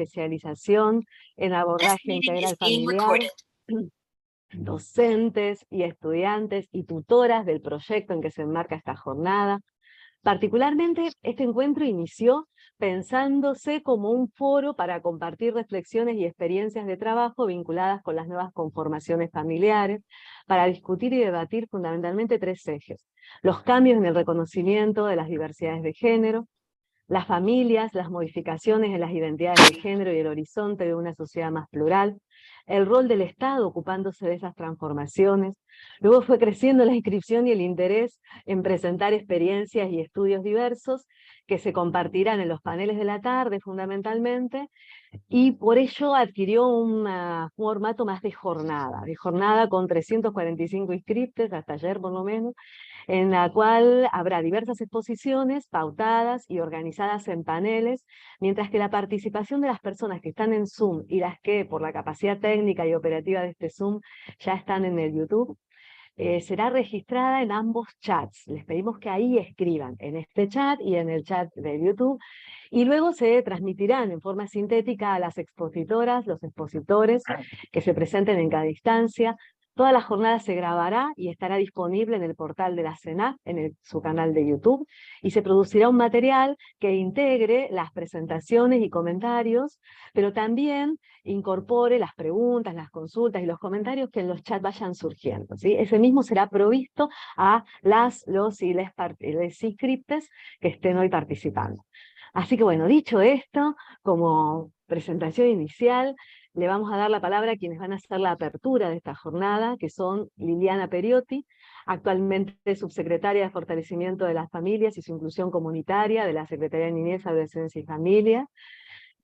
especialización en abordaje integral familiar, docentes y estudiantes y tutoras del proyecto en que se enmarca esta jornada. Particularmente, este encuentro inició pensándose como un foro para compartir reflexiones y experiencias de trabajo vinculadas con las nuevas conformaciones familiares, para discutir y debatir fundamentalmente tres ejes: los cambios en el reconocimiento de las diversidades de género, las familias, las modificaciones en las identidades de género y el horizonte de una sociedad más plural, el rol del Estado ocupándose de esas transformaciones. Luego fue creciendo la inscripción y el interés en presentar experiencias y estudios diversos que se compartirán en los paneles de la tarde fundamentalmente, y por ello adquirió un formato más de jornada con 345 inscriptos, hasta ayer por lo menos, en la cual habrá diversas exposiciones pautadas y organizadas en paneles, mientras que la participación de las personas que están en Zoom y las que por la capacidad técnica y operativa de este Zoom ya están en el YouTube, será registrada en ambos chats. Les pedimos que ahí escriban, en este chat y en el chat de YouTube, y luego se transmitirán en forma sintética a las expositoras, los expositores que se presenten en cada instancia. Toda la jornada se grabará y estará disponible en el portal de la CENAF, en su canal de YouTube, y se producirá un material que integre las presentaciones y comentarios, pero también incorpore las preguntas, las consultas y los comentarios que en los chats vayan surgiendo, ¿sí? Ese mismo será provisto a los y les inscriptes que estén hoy participando. Así que bueno, dicho esto, como presentación inicial, le vamos a dar la palabra a quienes van a hacer la apertura de esta jornada, que son Liliana Periotti, actualmente subsecretaria de Fortalecimiento de las Familias y su Inclusión Comunitaria de la Secretaría de Niñez, Adolescencia y Familia,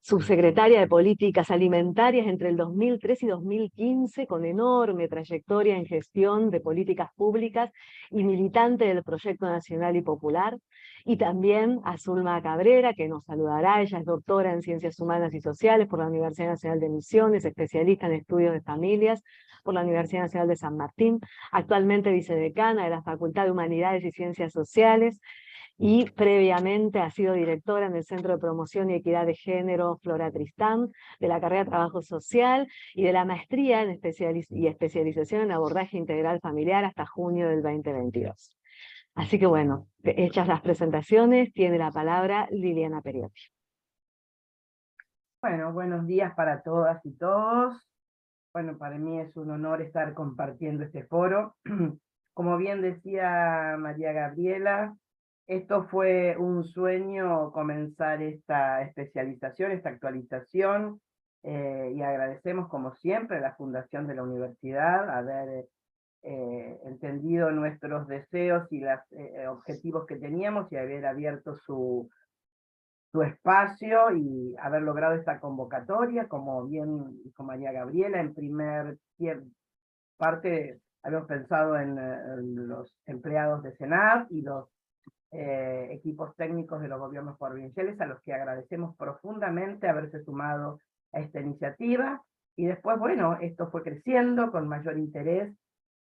subsecretaria de Políticas Alimentarias entre el 2003 y 2015, con enorme trayectoria en gestión de políticas públicas y militante del Proyecto Nacional y Popular, y también a Zulma Cabrera, que nos saludará. Ella es doctora en Ciencias Humanas y Sociales por la Universidad Nacional de Misiones, especialista en estudios de familias por la Universidad Nacional de San Martín, actualmente vicedecana de la Facultad de Humanidades y Ciencias Sociales, y previamente ha sido directora en el Centro de Promoción y Equidad de Género Flora Tristán, de la carrera de Trabajo Social y de la maestría en especialización en abordaje integral familiar hasta junio del 2022. Así que bueno, hechas las presentaciones, tiene la palabra Liliana Periotti. Bueno, buenos días para todas y todos. Bueno, para mí es un honor estar compartiendo este foro. Como bien decía María Gabriela, esto fue un sueño comenzar esta especialización, esta actualización, y agradecemos como siempre a la Fundación de la Universidad haber entendido nuestros deseos y los objetivos que teníamos y haber abierto su espacio y haber logrado esta convocatoria. Como bien dijo María Gabriela, en primer parte habíamos pensado en los empleados de SENAF y los equipos técnicos de los gobiernos provinciales, a los que agradecemos profundamente haberse sumado a esta iniciativa, y después, bueno, esto fue creciendo con mayor interés,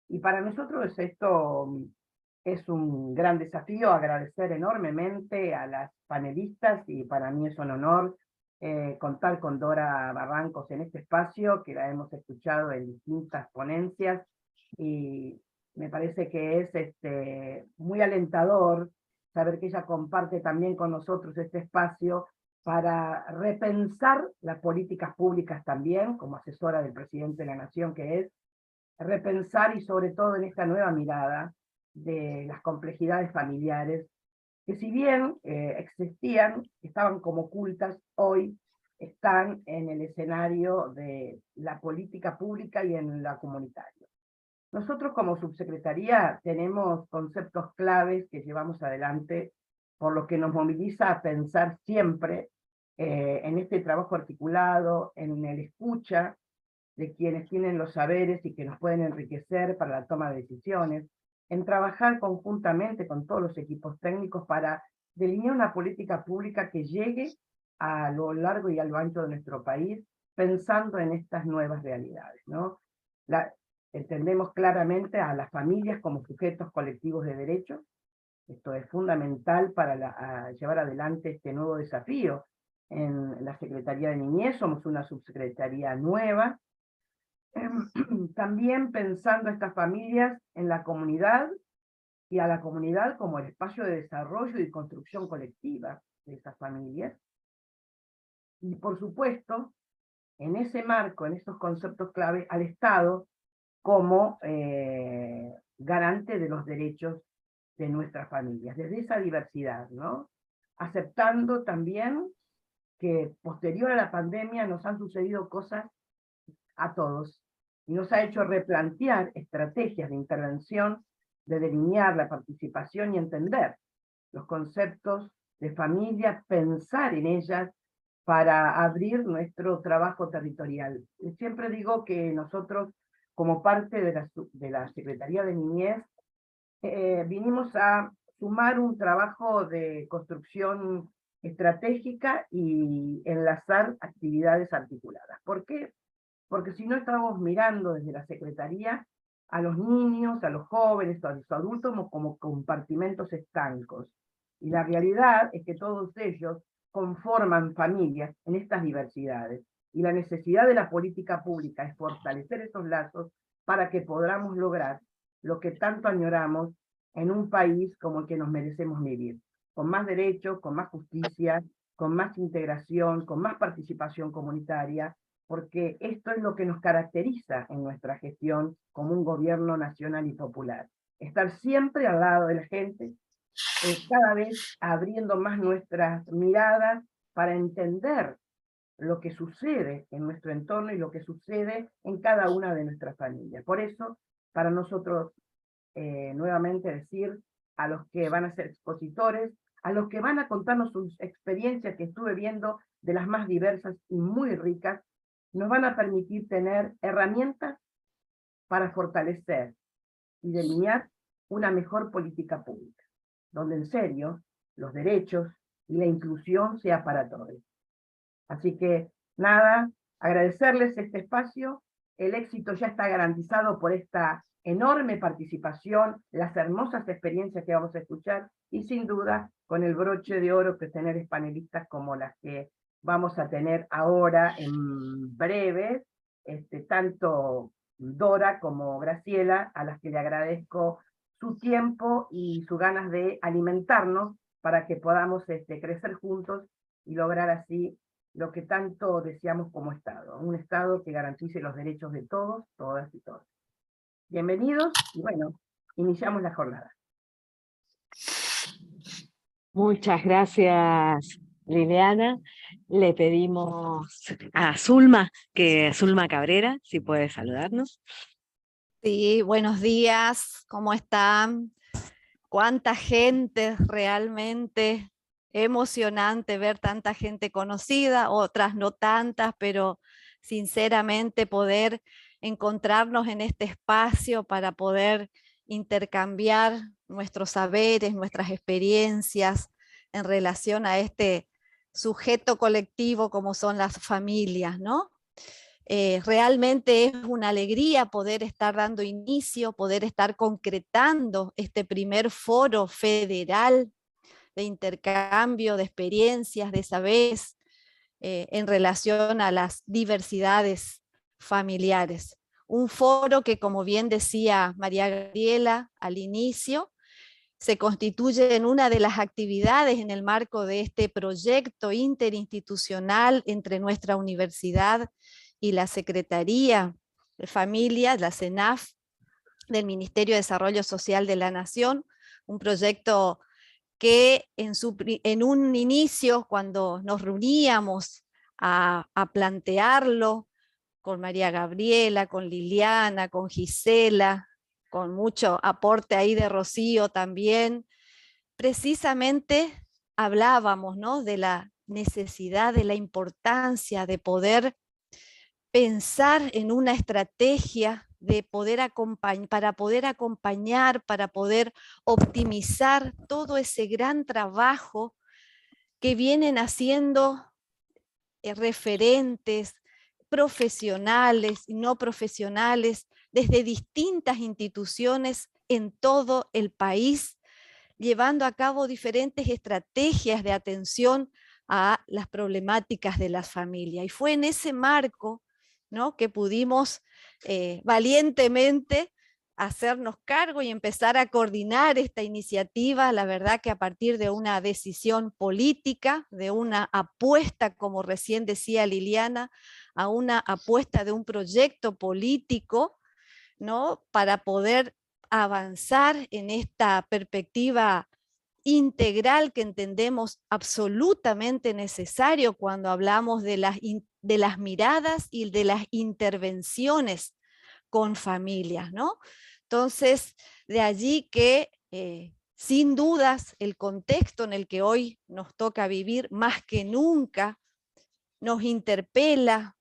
y para nosotros esto es un gran desafío. Agradecer enormemente a las panelistas, y para mí es un honor contar con Dora Barrancos en este espacio, que la hemos escuchado en distintas ponencias, y me parece que es muy alentador saber que ella comparte también con nosotros este espacio para repensar las políticas públicas también, como asesora del presidente de la Nación que es, repensar, y sobre todo en esta nueva mirada de las complejidades familiares, que si bien existían, estaban como ocultas, hoy están en el escenario de la política pública y en la comunitaria. Nosotros como subsecretaría tenemos conceptos claves que llevamos adelante, por lo que nos moviliza a pensar siempre en este trabajo articulado, en el escucha de quienes tienen los saberes y que nos pueden enriquecer para la toma de decisiones, en trabajar conjuntamente con todos los equipos técnicos para delinear una política pública que llegue a lo largo y a lo ancho de nuestro país, pensando en estas nuevas realidades, ¿no? Entendemos claramente a las familias como sujetos colectivos de derechos. Esto es fundamental para llevar adelante este nuevo desafío en la Secretaría de Niñez, somos una subsecretaría nueva. También pensando a estas familias en la comunidad y a la comunidad como el espacio de desarrollo y construcción colectiva de esas familias. Y por supuesto, en ese marco, en esos conceptos clave, al Estado como garante de los derechos de nuestras familias, desde esa diversidad, ¿no? Aceptando también que posterior a la pandemia nos han sucedido cosas a todos y nos ha hecho replantear estrategias de intervención, de delinear la participación y entender los conceptos de familia, pensar en ellas para abrir nuestro trabajo territorial. Siempre digo que nosotros, como parte de la Secretaría de Niñez, vinimos a sumar un trabajo de construcción estratégica y enlazar actividades articuladas. ¿Por qué? Porque si no estamos mirando desde la Secretaría a los niños, a los jóvenes, a los adultos como compartimentos estancos. Y la realidad es que todos ellos conforman familias en estas diversidades. Y la necesidad de la política pública es fortalecer esos lazos para que podamos lograr lo que tanto añoramos en un país como el que nos merecemos vivir, con más derechos, con más justicia, con más integración, con más participación comunitaria, porque esto es lo que nos caracteriza en nuestra gestión como un gobierno nacional y popular. Estar siempre al lado de la gente, cada vez abriendo más nuestras miradas para entender lo que sucede en nuestro entorno y lo que sucede en cada una de nuestras familias. Por eso, para nosotros, nuevamente decir a los que van a ser expositores, a los que van a contarnos sus experiencias que estuve viendo de las más diversas y muy ricas, nos van a permitir tener herramientas para fortalecer y delinear una mejor política pública, donde en serio los derechos y la inclusión sea para todos. Así que nada, agradecerles este espacio, el éxito ya está garantizado por esta enorme participación, las hermosas experiencias que vamos a escuchar, y sin duda con el broche de oro que tener panelistas como las que vamos a tener ahora en breve, tanto Dora como Graciela, a las que le agradezco su tiempo y sus ganas de alimentarnos para que podamos crecer juntos y lograr así lo que tanto deseamos como Estado, un Estado que garantice los derechos de todos, todas y todos. Bienvenidos, y bueno, iniciamos la jornada. Muchas gracias, Liliana. Le pedimos a Zulma Cabrera, si puede saludarnos. Sí, buenos días, ¿cómo están? Cuánta gente, realmente emocionante ver tanta gente conocida, otras no tantas, pero sinceramente poder encontrarnos en este espacio para poder intercambiar nuestros saberes, nuestras experiencias en relación a este sujeto colectivo como son las familias, ¿no? Realmente es una alegría poder estar dando inicio, poder estar concretando este primer foro federal de intercambio de experiencias, de saberes en relación a las diversidades familiares. Un foro que, como bien decía María Gabriela al inicio, se constituye en una de las actividades en el marco de este proyecto interinstitucional entre nuestra universidad y la Secretaría de Familia, la CENAF, del Ministerio de Desarrollo Social de la Nación, un proyecto que en un inicio, cuando nos reuníamos a plantearlo con María Gabriela, con Liliana, con Gisela, con mucho aporte ahí de Rocío también, precisamente hablábamos, ¿no?, de la necesidad, de la importancia de poder pensar en una estrategia de para poder acompañar, para poder optimizar todo ese gran trabajo que vienen haciendo referentes profesionales y no profesionales desde distintas instituciones en todo el país, llevando a cabo diferentes estrategias de atención a las problemáticas de las familias. Y fue en ese marco, ¿no?, que pudimos valientemente hacernos cargo y empezar a coordinar esta iniciativa, la verdad que a partir de una decisión política, de una apuesta, como recién decía Liliana, a una apuesta de un proyecto político, ¿no?, para poder avanzar en esta perspectiva integral que entendemos absolutamente necesario cuando hablamos de las miradas y de las intervenciones con familias, ¿no? Entonces, de allí que sin dudas el contexto en el que hoy nos toca vivir más que nunca nos interpela,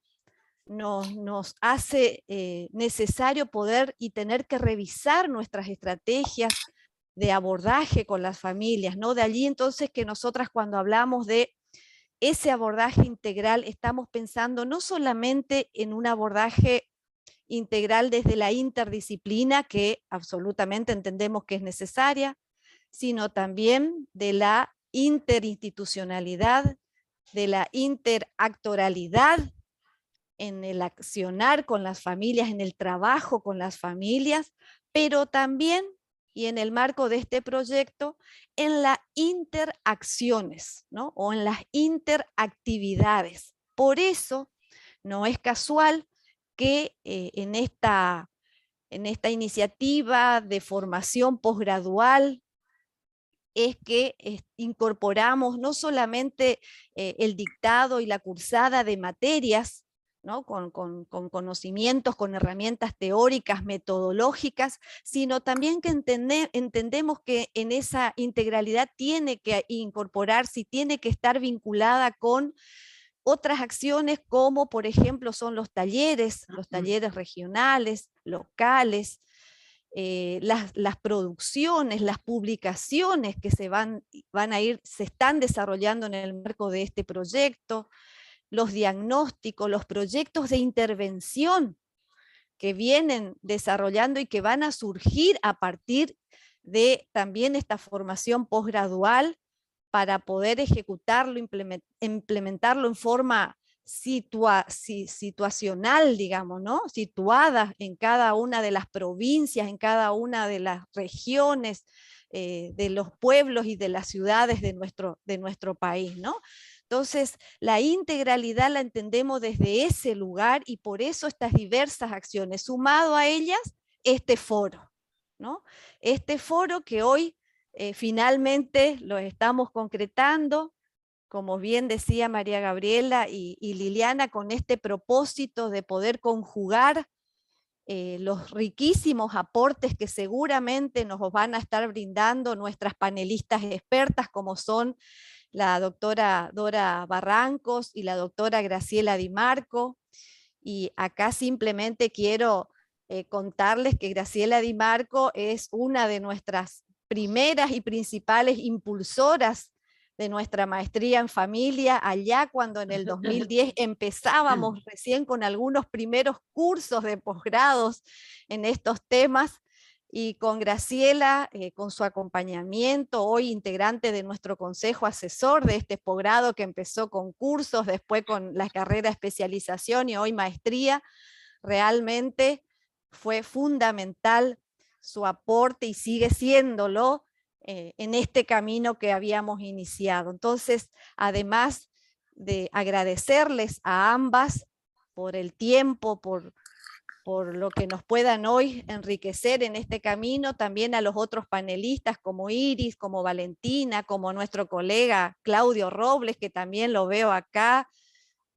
nos hace necesario poder y tener que revisar nuestras estrategias de abordaje con las familias, ¿no? De allí entonces que nosotras cuando hablamos de ese abordaje integral estamos pensando no solamente en un abordaje integral desde la interdisciplina, que absolutamente entendemos que es necesaria, sino también de la interinstitucionalidad, de la interactoralidad en el accionar con las familias, en el trabajo con las familias, pero también, y en el marco de este proyecto, en las interacciones, ¿no?, o en las interactividades. Por eso no es casual que en esta iniciativa de formación posgradual es que incorporamos no solamente el dictado y la cursada de materias, ¿no?, con conocimientos, con herramientas teóricas, metodológicas, sino también que entendemos que en esa integralidad tiene que incorporarse y tiene que estar vinculada con otras acciones como por ejemplo son los talleres regionales, locales, las producciones, las publicaciones que se están desarrollando en el marco de este proyecto, los diagnósticos, los proyectos de intervención que vienen desarrollando y que van a surgir a partir de también esta formación posgradual para poder ejecutarlo, implementarlo en forma situacional, digamos, ¿no?, situada en cada una de las provincias, en cada una de las regiones, de los pueblos y de las ciudades de nuestro país, ¿no? Entonces, la integralidad la entendemos desde ese lugar y por eso estas diversas acciones, sumado a ellas, este foro, ¿no? Este foro que hoy finalmente lo estamos concretando, como bien decía María Gabriela y Liliana, con este propósito de poder conjugar los riquísimos aportes que seguramente nos van a estar brindando nuestras panelistas expertas, como son la doctora Dora Barrancos y la doctora Graciela Di Marco. Y acá simplemente quiero contarles que Graciela Di Marco es una de nuestras primeras y principales impulsoras de nuestra maestría en familia, allá cuando en el 2010 empezábamos recién con algunos primeros cursos de posgrados en estos temas, y con Graciela, con su acompañamiento, hoy integrante de nuestro consejo asesor de este posgrado que empezó con cursos, después con la carrera de especialización y hoy maestría, realmente fue fundamental su aporte y sigue siéndolo en este camino que habíamos iniciado. Entonces, además de agradecerles a ambas por el tiempo, por lo que nos puedan hoy enriquecer en este camino, también a los otros panelistas como Iris, como Valentina, como nuestro colega Claudio Robles, que también lo veo acá,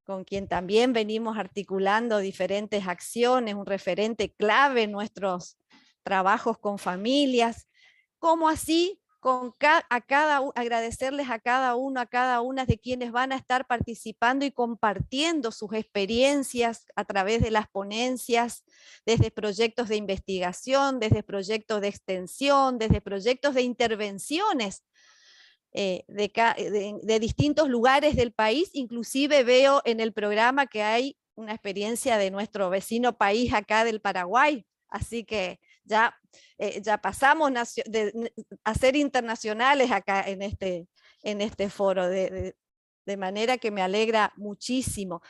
con quien también venimos articulando diferentes acciones, un referente clave en nuestros trabajos con familias, como así agradecerles a cada uno, a cada una de quienes van a estar participando y compartiendo sus experiencias a través de las ponencias, desde proyectos de investigación, desde proyectos de extensión, desde proyectos de intervenciones de distintos lugares del país. Inclusive veo en el programa que hay una experiencia de nuestro vecino país acá del Paraguay, así que ya pasamos a ser internacionales acá en este foro de manera que me alegra muchísimo.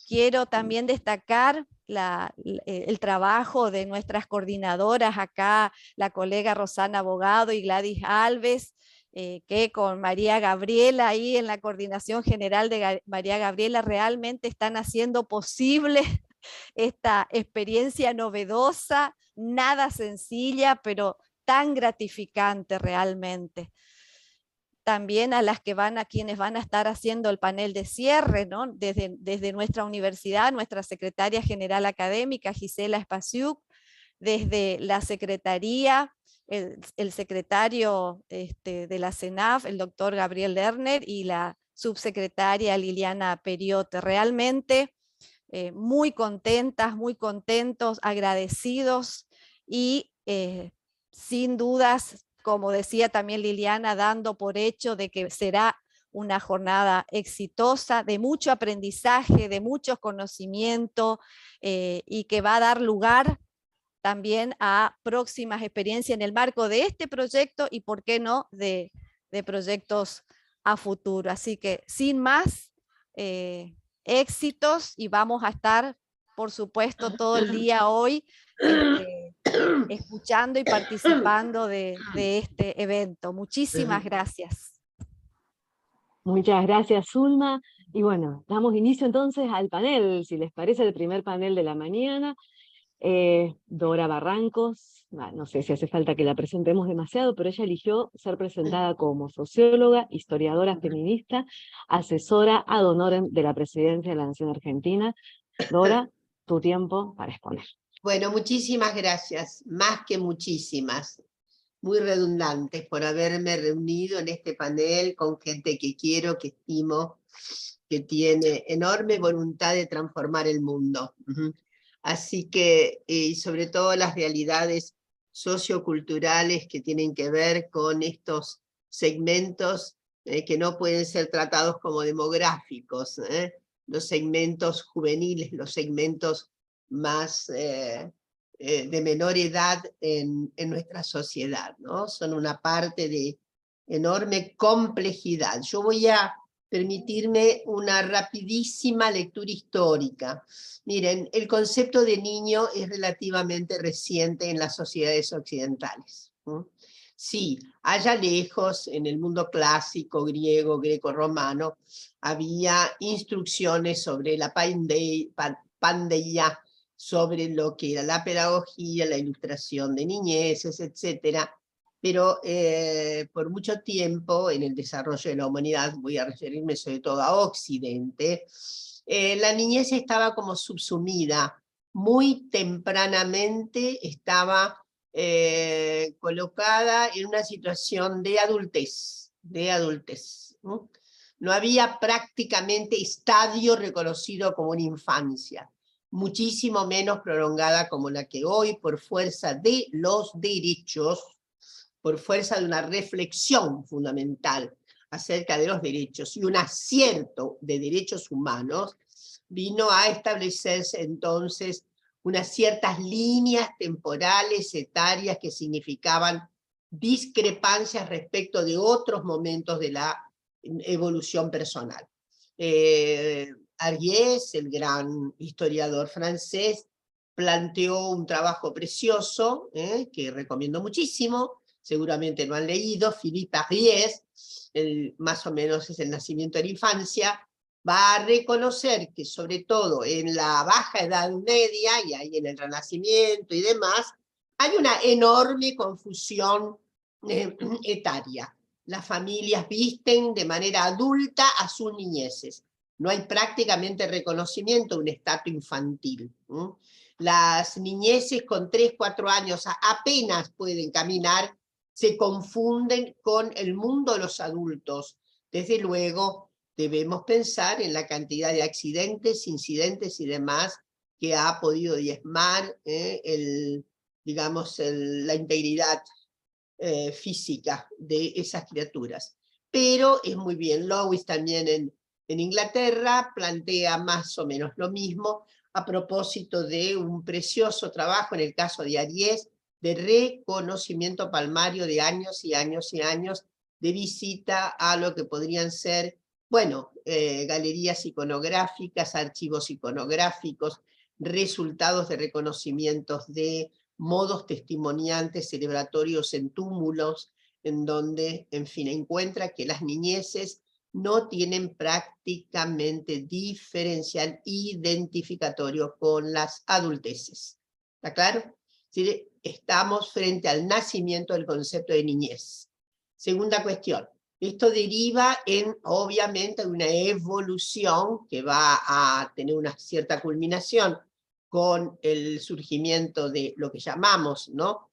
Quiero también destacar el trabajo de nuestras coordinadoras acá, la colega Rosana Abogado y Gladys Alves, que con María Gabriela ahí en la coordinación general de María Gabriela realmente están haciendo posible esta experiencia novedosa, nada sencilla, pero tan gratificante realmente. También a quienes van a estar haciendo el panel de cierre, ¿no? Desde nuestra universidad, nuestra secretaria general académica, Gisela Spasiuk, desde la secretaría, el secretario de la CENAF, el doctor Gabriel Lerner, y la subsecretaria Liliana Periote. Realmente muy contentas, muy contentos, agradecidos y sin dudas, como decía también Liliana, dando por hecho de que será una jornada exitosa, de mucho aprendizaje, de mucho conocimiento y que va a dar lugar también a próximas experiencias en el marco de este proyecto y, por qué no, de proyectos a futuro. Así que, sin más, éxitos, y vamos a estar, por supuesto, todo el día hoy escuchando y participando de este evento. Muchísimas gracias. Muchas gracias, Zulma. Y bueno, damos inicio entonces al panel, si les parece, el primer panel de la mañana. Dora Barrancos, no sé si hace falta que la presentemos demasiado, pero ella eligió ser presentada como socióloga, historiadora feminista, asesora ad honorem de la Presidencia de la Nación Argentina. Dora, tu tiempo para exponer. Bueno, muchísimas gracias, más que muchísimas, muy redundantes por haberme reunido en este panel con gente que quiero, que estimo, que tiene enorme voluntad de transformar el mundo. Así que, y sobre todo las realidades socioculturales que tienen que ver con estos segmentos que no pueden ser tratados como demográficos, los segmentos juveniles, los segmentos más de menor edad en nuestra sociedad, ¿no? Son una parte de enorme complejidad. Yo voy a permitirme una rapidísima lectura histórica. Miren, el concepto de niño es relativamente reciente en las sociedades occidentales. Sí, allá lejos, en el mundo clásico, griego, greco-romano, había instrucciones sobre la pandeia, sobre lo que era la pedagogía, la ilustración de niñeces, etcétera. Pero por mucho tiempo, en el desarrollo de la humanidad, voy a referirme sobre todo a Occidente, la niñez estaba como subsumida, muy tempranamente estaba colocada en una situación de adultez, ¿no? No había prácticamente estadio reconocido como una infancia, muchísimo menos prolongada como la que hoy, por fuerza de los derechos, por fuerza de una reflexión fundamental acerca de los derechos y un acierto de derechos humanos, vino a establecerse entonces unas ciertas líneas temporales, etarias, que significaban discrepancias respecto de otros momentos de la evolución personal. Ariès, el gran historiador francés, planteó un trabajo precioso, que recomiendo muchísimo, seguramente lo han leído, Philippe Ariès, más o menos es el nacimiento de la infancia, va a reconocer que sobre todo en la baja edad media, y ahí en el Renacimiento y demás, hay una enorme confusión etaria. Las familias visten de manera adulta a sus niñeces. No hay prácticamente reconocimiento de un estatus infantil. Las niñeces con 3, 4 años apenas pueden caminar, se confunden con el mundo de los adultos. Desde luego, debemos pensar en la cantidad de accidentes, incidentes y demás que ha podido diezmar la integridad física de esas criaturas. Pero es muy bien, Lewis también en Inglaterra plantea más o menos lo mismo a propósito de un precioso trabajo en el caso de Ariès, de reconocimiento palmario de años y años y años de visita a lo que podrían ser bueno, galerías iconográficas, archivos iconográficos, resultados de reconocimientos de modos testimoniantes celebratorios en túmulos, en donde, en fin, encuentra que las niñeces no tienen prácticamente diferencial identificatorio con las adulteces. ¿Está claro? ¿Sí? Estamos frente al nacimiento del concepto de niñez. Segunda cuestión. Esto deriva en, obviamente, una evolución que va a tener una cierta culminación con el surgimiento de lo que llamamos, ¿no?,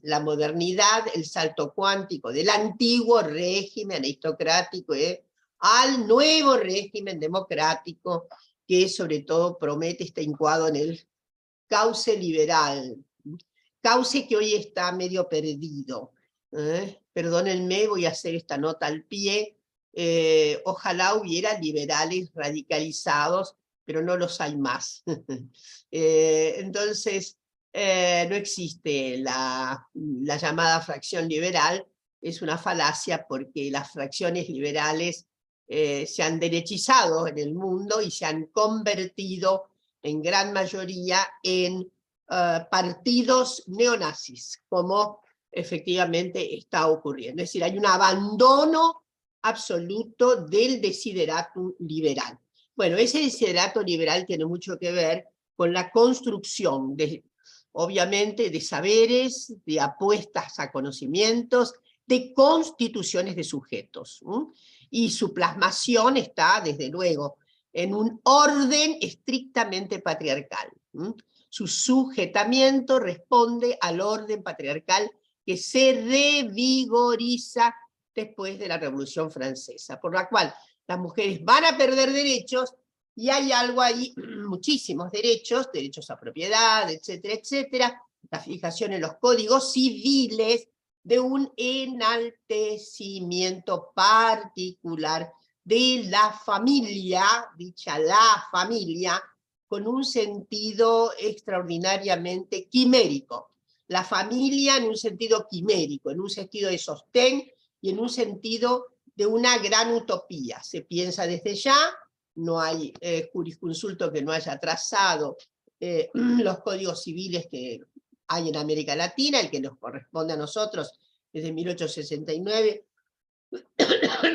la modernidad, el salto cuántico del antiguo régimen aristocrático al nuevo régimen democrático, que sobre todo promete este encuadro en el cauce liberal, cauce que hoy está medio perdido. Perdónenme, voy a hacer esta nota al pie. Ojalá hubiera liberales radicalizados, pero no los hay más. Entonces, no existe la llamada fracción liberal, es una falacia porque las fracciones liberales se han derechizado en el mundo y se han convertido en gran mayoría en partidos neonazis, como efectivamente está ocurriendo. Es decir, hay un abandono absoluto del desideratum liberal. Bueno, ese desiderato liberal tiene mucho que ver con la construcción, obviamente, de saberes, de apuestas a conocimientos, de constituciones de sujetos. Y su plasmación está, desde luego, en un orden estrictamente patriarcal. Su sujetamiento responde al orden patriarcal que se revigoriza después de la Revolución Francesa, por la cual las mujeres van a perder derechos, y hay algo ahí, muchísimos derechos, derechos a propiedad, etcétera, etcétera, la fijación en los códigos civiles de un enaltecimiento particular de la familia, dicha la familia, con un sentido extraordinariamente quimérico. La familia en un sentido quimérico, en un sentido de sostén y en un sentido de una gran utopía. Se piensa desde ya, no hay jurisconsulto que no haya trazado los códigos civiles que hay en América Latina, el que nos corresponde a nosotros desde 1869,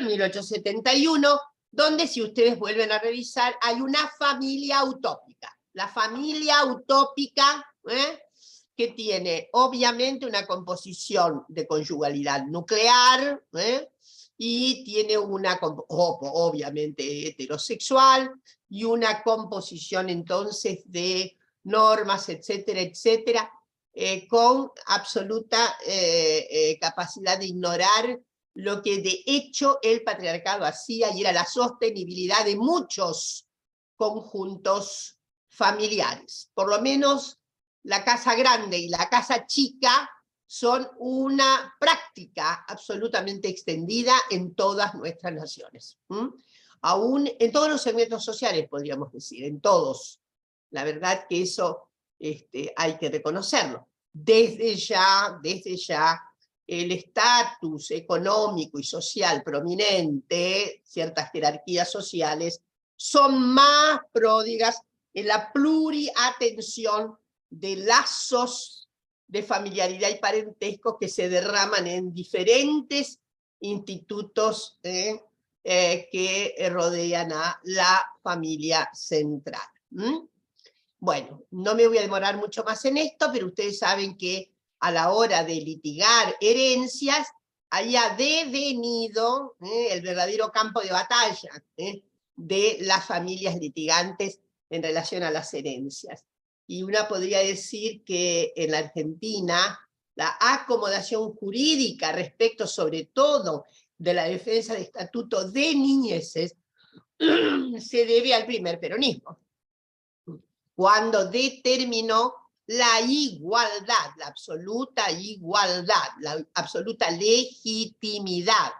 1871, donde, si ustedes vuelven a revisar, hay una familia utópica. La familia utópica, que tiene obviamente una composición de conyugalidad nuclear, y tiene una, obviamente, heterosexual, y una composición entonces de normas, etcétera, etcétera, con absoluta capacidad de ignorar lo que de hecho el patriarcado hacía, y era la sostenibilidad de muchos conjuntos familiares. Por lo menos la casa grande y la casa chica son una práctica absolutamente extendida en todas nuestras naciones. Aún en todos los segmentos sociales, podríamos decir, en todos. La verdad que eso hay que reconocerlo. Desde ya, el estatus económico y social prominente, ciertas jerarquías sociales, son más pródigas en la pluriatención de lazos de familiaridad y parentesco que se derraman en diferentes institutos que rodean a la familia central. Bueno, no me voy a demorar mucho más en esto, pero ustedes saben que a la hora de litigar herencias, ahí ha devenido el verdadero campo de batalla de las familias litigantes en relación a las herencias. Y una podría decir que en la Argentina la acomodación jurídica respecto sobre todo de la defensa de estatutos de niñeces se debe al primer peronismo, cuando determinó la igualdad, la absoluta legitimidad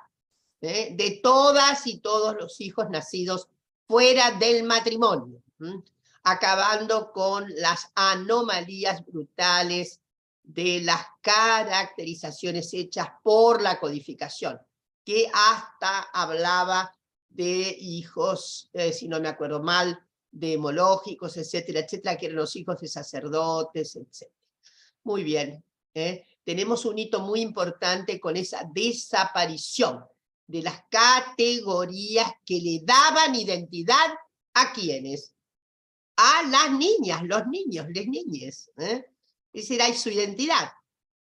de todas y todos los hijos nacidos fuera del matrimonio, acabando con las anomalías brutales de las caracterizaciones hechas por la codificación, que hasta hablaba de hijos, si no me acuerdo mal, de hemológicos, etcétera, etcétera, que eran los hijos de sacerdotes, etcétera. Muy bien, tenemos un hito muy importante con esa desaparición de las categorías que le daban identidad a quienes, a las niñas, los niños, las niñas. Esa era su identidad.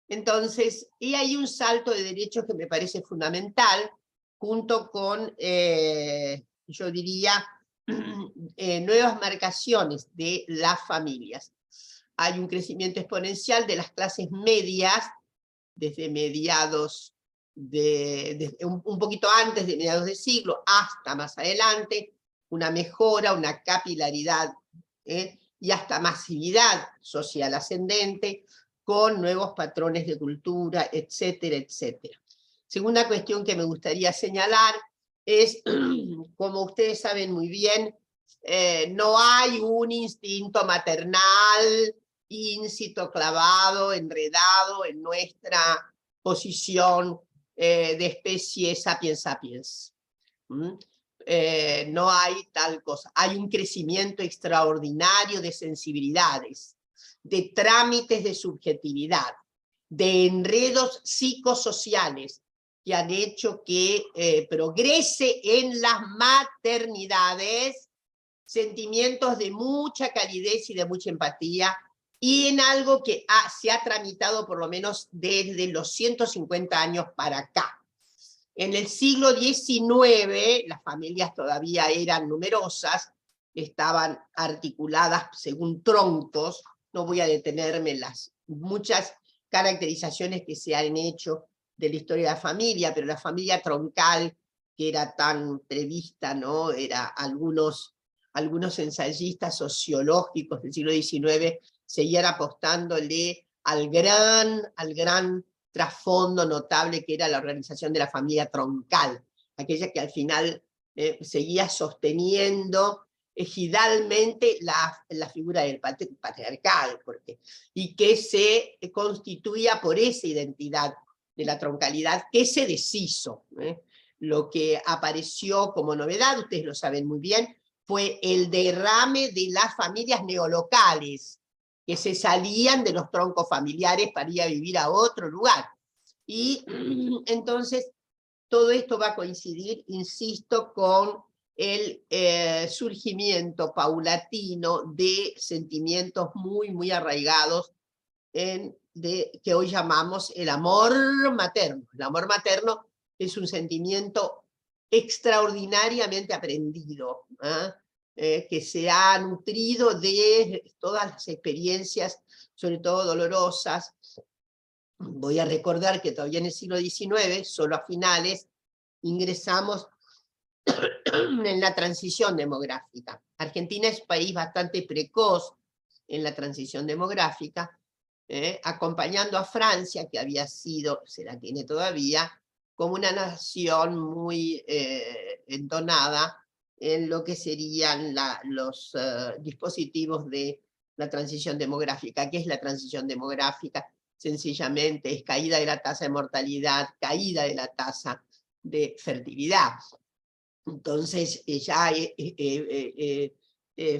Entonces, y hay un salto de derechos que me parece fundamental, junto con, yo diría, nuevas marcaciones de las familias. Hay un crecimiento exponencial de las clases medias, desde mediados un poquito antes de mediados de siglo hasta más adelante, una mejora, una capilaridad y hasta masividad social ascendente, con nuevos patrones de cultura, etcétera, etcétera. Segunda cuestión que me gustaría señalar es, como ustedes saben muy bien, no hay un instinto maternal íncito, clavado, enredado en nuestra posición de especie sapiens sapiens. No hay tal cosa. Hay un crecimiento extraordinario de sensibilidades, de trámites de subjetividad, de enredos psicosociales que han hecho que progrese en las maternidades sentimientos de mucha calidez y de mucha empatía, y en algo que se ha tramitado por lo menos desde los 150 años para acá. En el siglo XIX, las familias todavía eran numerosas, estaban articuladas según troncos, no voy a detenerme en las muchas caracterizaciones que se han hecho de la historia de la familia, pero la familia troncal, que era tan prevista, ¿no? Era algunos ensayistas sociológicos del siglo XIX seguían apostándole al gran trasfondo notable que era la organización de la familia troncal, aquella que al final seguía sosteniendo ejidalmente la figura del patriarcal, y que se constituía por esa identidad de la troncalidad que se deshizo. Lo que apareció como novedad, ustedes lo saben muy bien, fue el derrame de las familias neolocales, que se salían de los troncos familiares para ir a vivir a otro lugar. Y entonces todo esto va a coincidir, insisto, con el surgimiento paulatino de sentimientos muy, muy arraigados que hoy llamamos el amor materno. El amor materno es un sentimiento extraordinariamente aprendido, que se ha nutrido de todas las experiencias, sobre todo dolorosas. Voy a recordar que todavía en el siglo XIX, solo a finales, ingresamos en la transición demográfica. Argentina es un país bastante precoz en la transición demográfica, acompañando a Francia, que había sido, se la tiene todavía, como una nación muy entonada en lo que serían los dispositivos de la transición demográfica. ¿Qué es la transición demográfica? Sencillamente es caída de la tasa de mortalidad, caída de la tasa de fertilidad. Entonces ya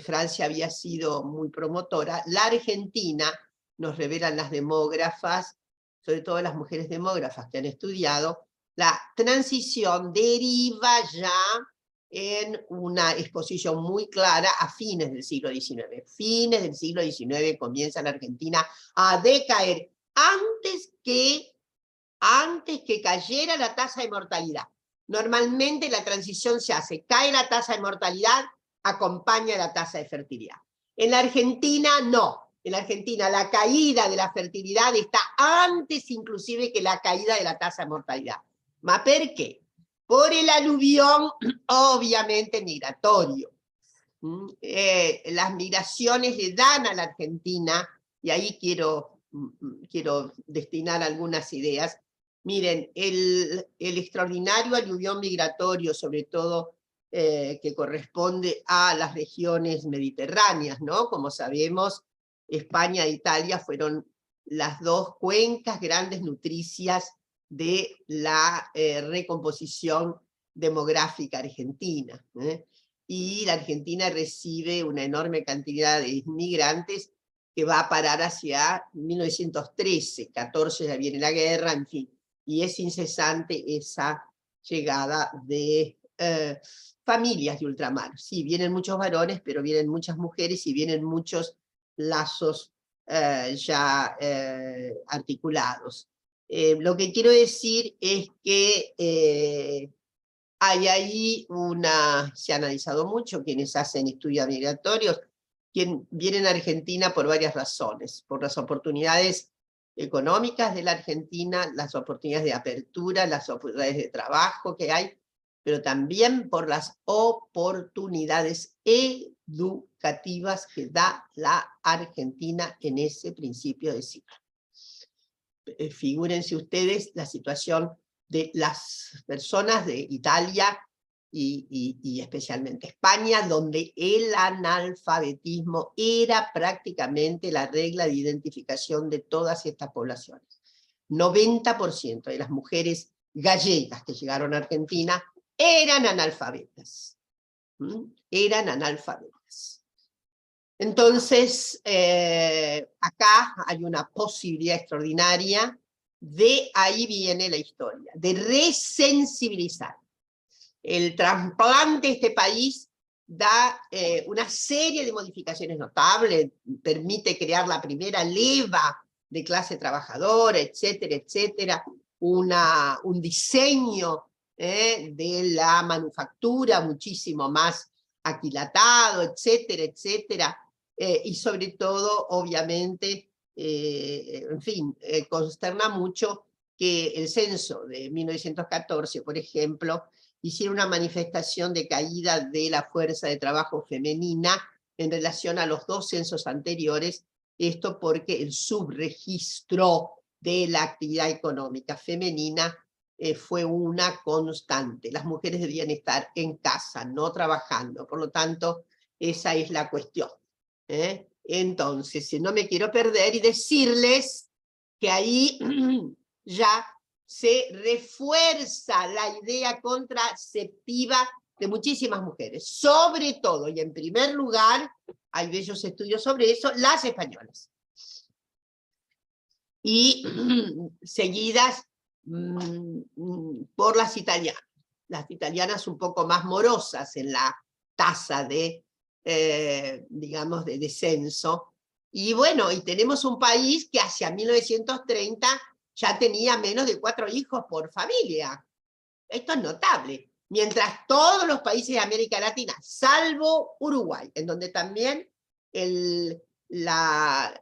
Francia había sido muy promotora. La Argentina, nos revelan las demógrafas, sobre todo las mujeres demógrafas que han estudiado, la transición deriva ya en una exposición muy clara a fines del siglo XIX. Fines del siglo XIX comienza la Argentina a decaer antes que cayera la tasa de mortalidad. Normalmente la transición se hace, cae la tasa de mortalidad, acompaña la tasa de fertilidad. En la Argentina no. En la Argentina la caída de la fertilidad está antes inclusive que la caída de la tasa de mortalidad. ¿Ma per qué? Por el aluvión obviamente migratorio. Las migraciones le dan a la Argentina, y ahí quiero destinar algunas ideas. Miren, el extraordinario aluvión migratorio, sobre todo que corresponde a las regiones mediterráneas, ¿no? Como sabemos, España e Italia fueron las dos cuencas grandes nutricias de la recomposición demográfica argentina. Y la Argentina recibe una enorme cantidad de inmigrantes que va a parar hacia 1913, 14 ya viene la guerra, en fin, y es incesante esa llegada de familias de ultramar. Sí, vienen muchos varones, pero vienen muchas mujeres y vienen muchos lazos ya articulados. Lo que quiero decir es que hay ahí se ha analizado mucho, quienes hacen estudios migratorios, quienes vienen a Argentina por varias razones, por las oportunidades económicas de la Argentina, las oportunidades de apertura, las oportunidades de trabajo que hay, pero también por las oportunidades educativas que da la Argentina en ese principio de siglo. Figúrense ustedes la situación de las personas de Italia y especialmente España, donde el analfabetismo era prácticamente la regla de identificación de todas estas poblaciones. 90% de las mujeres gallegas que llegaron a Argentina eran analfabetas. Eran analfabetas. Entonces, acá hay una posibilidad extraordinaria, de ahí viene la historia, de resensibilizar. El trasplante de este país da una serie de modificaciones notables, permite crear la primera leva de clase trabajadora, etcétera, etcétera, un diseño de la manufactura muchísimo más aquilatado, etcétera, etcétera, y sobre todo, obviamente, en fin, consterna mucho que el censo de 1914, por ejemplo, hiciera una manifestación de caída de la fuerza de trabajo femenina en relación a los dos censos anteriores, esto porque el subregistro de la actividad económica femenina fue una constante. Las mujeres debían estar en casa, no trabajando, por lo tanto, esa es la cuestión. Entonces, no me quiero perder y decirles que ahí ya se refuerza la idea contraceptiva de muchísimas mujeres, sobre todo, y en primer lugar, hay bellos estudios sobre eso, las españolas. Y seguidas por las italianas un poco más morosas en la tasa de, digamos, de descenso. Y bueno, y tenemos un país que hacia 1930 ya tenía menos de 4 hijos por familia. Esto es notable. Mientras todos los países de América Latina, salvo Uruguay, en donde también la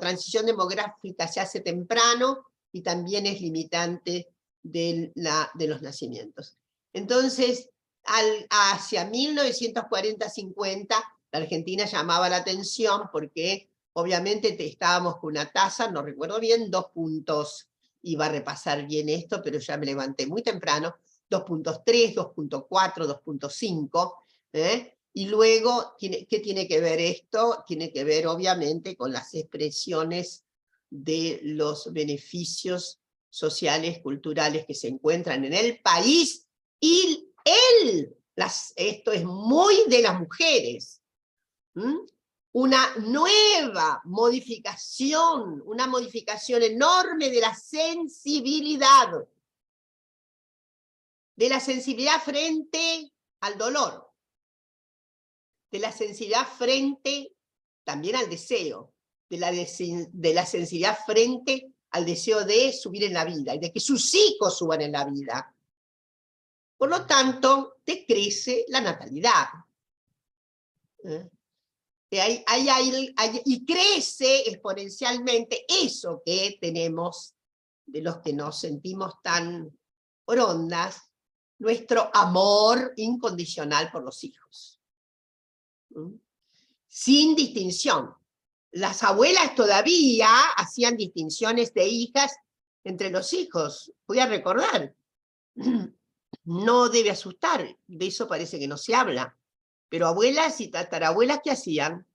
transición demográfica se hace temprano y también es limitante de los nacimientos. Entonces, hacia 1940-50, la Argentina llamaba la atención porque obviamente estábamos con una tasa, no recuerdo bien, 2 puntos, iba a repasar bien esto, pero ya me levanté muy temprano, 2.3, 2.4, 2.5, y luego, ¿qué tiene que ver esto? Tiene que ver obviamente con las expresiones de los beneficios sociales, culturales que se encuentran en el país, y esto es muy de las mujeres. Una nueva modificación, una modificación enorme de la sensibilidad frente al dolor, de la sensibilidad frente también al deseo, de la sensibilidad frente al deseo de subir en la vida, y de que sus hijos suban en la vida. Por lo tanto, decrece la natalidad. Y crece exponencialmente eso que tenemos, de los que nos sentimos tan orondas, nuestro amor incondicional por los hijos. Sin distinción. Las abuelas todavía hacían distinciones de hijas entre los hijos. Voy a recordar. No debe asustar, de eso parece que no se habla. Pero abuelas y tatarabuelas, ¿qué hacían?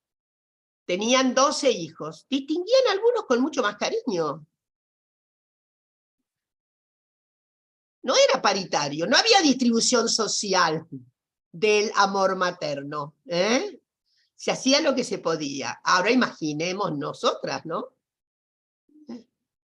Tenían 12 hijos. Distinguían algunos con mucho más cariño. no era paritario, no había distribución social del amor materno, ¿eh? Se hacía lo que se podía. Ahora imaginemos nosotras, ¿no?